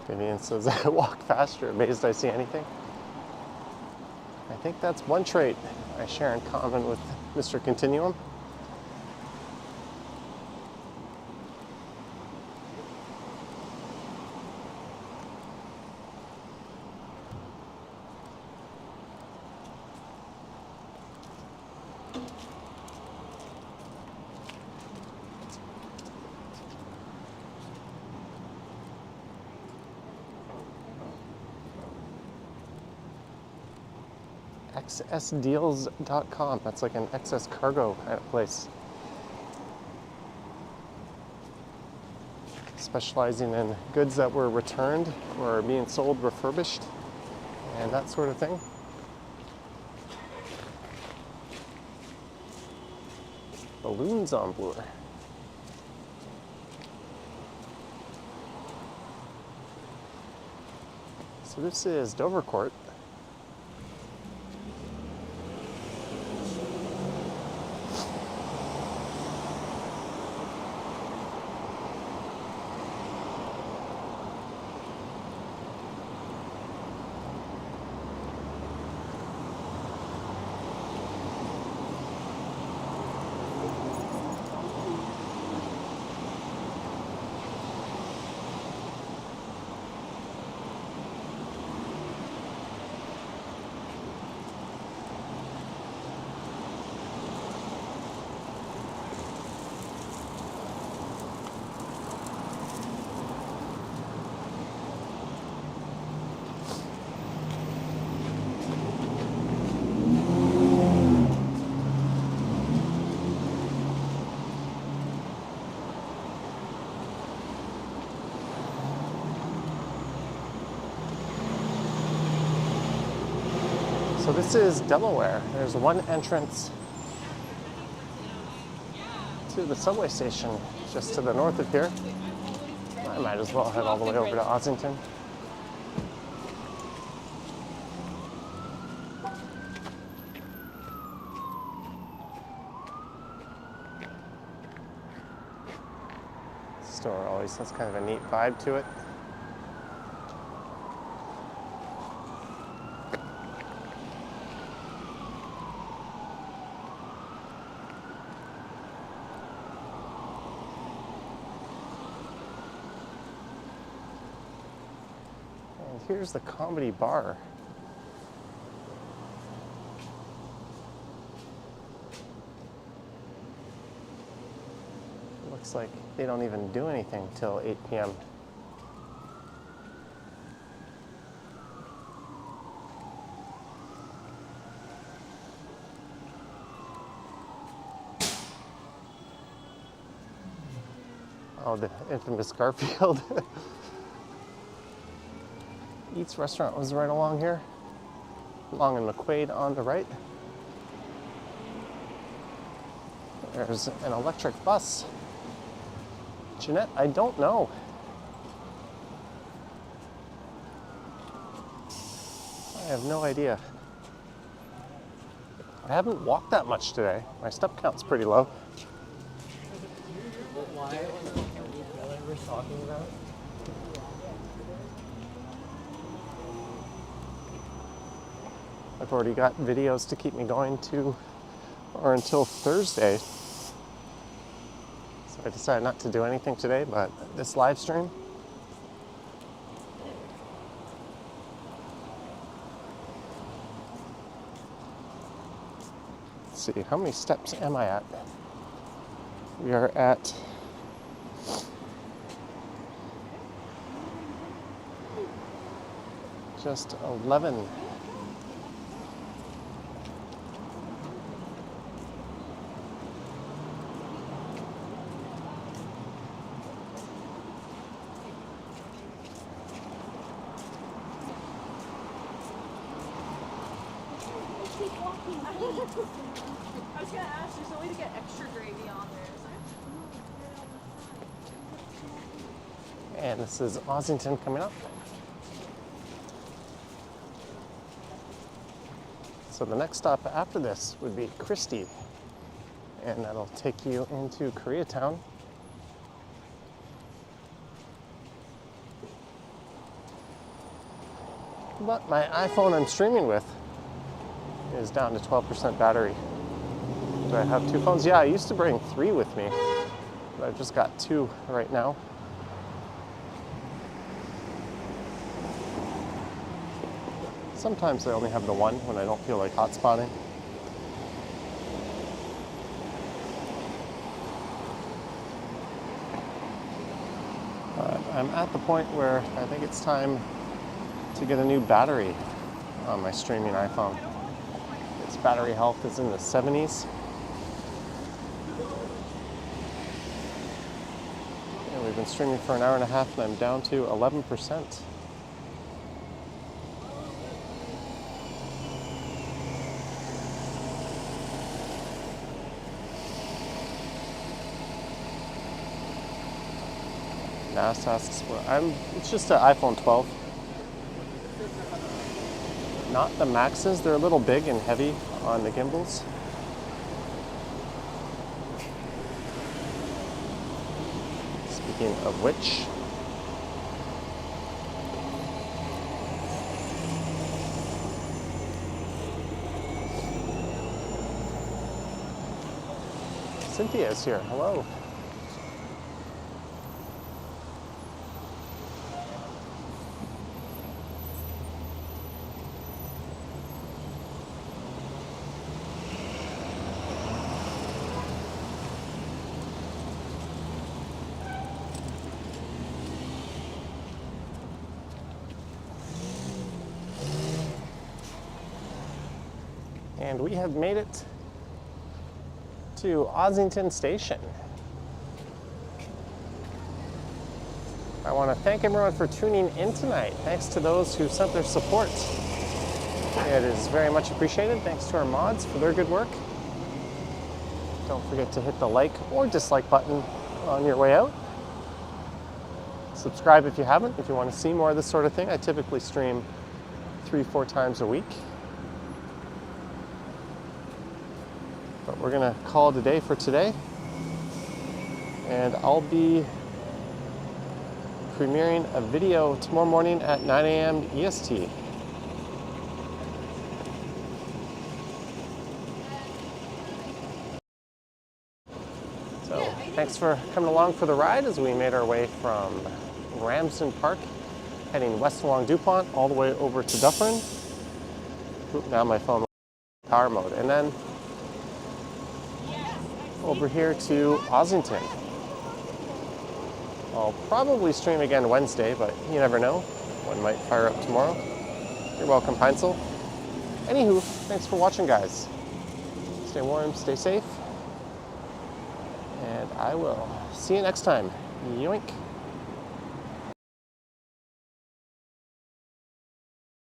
Vivian says, I walk faster, amazed I see anything. I think that's one trait I share in common with Mr. Continuum. XSdeals.com. That's like an excess cargo kind of place. Specializing in goods that were returned or are being sold refurbished and that sort of thing. Balloons on Bloor. So this is Dovercourt. So this is Delaware. There's one entrance to the subway station just to the north of here. I might as well head all the way over to Ossington. Store always has kind of a neat vibe to it. And here's the comedy bar. Looks like they don't even do anything till 8 p.m. Oh, the infamous Garfield. Eats restaurant was right along here. Long and McQuaid on the right. There's an electric bus. Jeanette, I don't know. I have no idea. I haven't walked that much today. My step count's pretty low. Why was the trailer we're talking about? I've already got videos to keep me going to or until Thursday. I decided not to do anything today, but this live stream. Let's see, how many steps am I at? We are at just 11. I was gonna ask, there's no way to get extra gravy on there, is there? And this is Ossington coming up. So the next stop after this would be Christie, and that'll take you into Koreatown. But my iPhone I'm streaming with is down to 12% battery. Do I have two phones? Yeah, I used to bring 3 with me, but I've just got 2 right now. Sometimes I only have the one when I don't feel like hotspotting. I'm at the point where I think it's time to get a new battery on my streaming iPhone. Its battery health is in the 70s. And we've been streaming for an hour and a half and I'm down to 11%. NAS asks, it's just an iPhone 12. Not the Maxes, they're a little big and heavy on the gimbals. Speaking of which, Cynthia is here. Hello. And we have made it to Ossington Station. I want to thank everyone for tuning in tonight. Thanks to those who sent their support It is very much appreciated. Thanks to our mods for their good work. Don't forget to hit the like or dislike button on your way out. Subscribe if you haven't, if you want to see more of this sort of thing. I typically stream 3-4 times a week. But we're gonna call it a day for today. And I'll be premiering a video tomorrow morning at 9 a.m. EST. So thanks for coming along for the ride as we made our way from Ramsden Park, heading west along Dupont, all the way over to Dufferin. Oop, now my phone power mode. And then over here to Ossington. I'll probably stream again Wednesday, but you never know. One might fire up tomorrow. You're welcome, Heinzel. Anywho, thanks for watching, guys. Stay warm, stay safe. And I will see you next time. Yoink.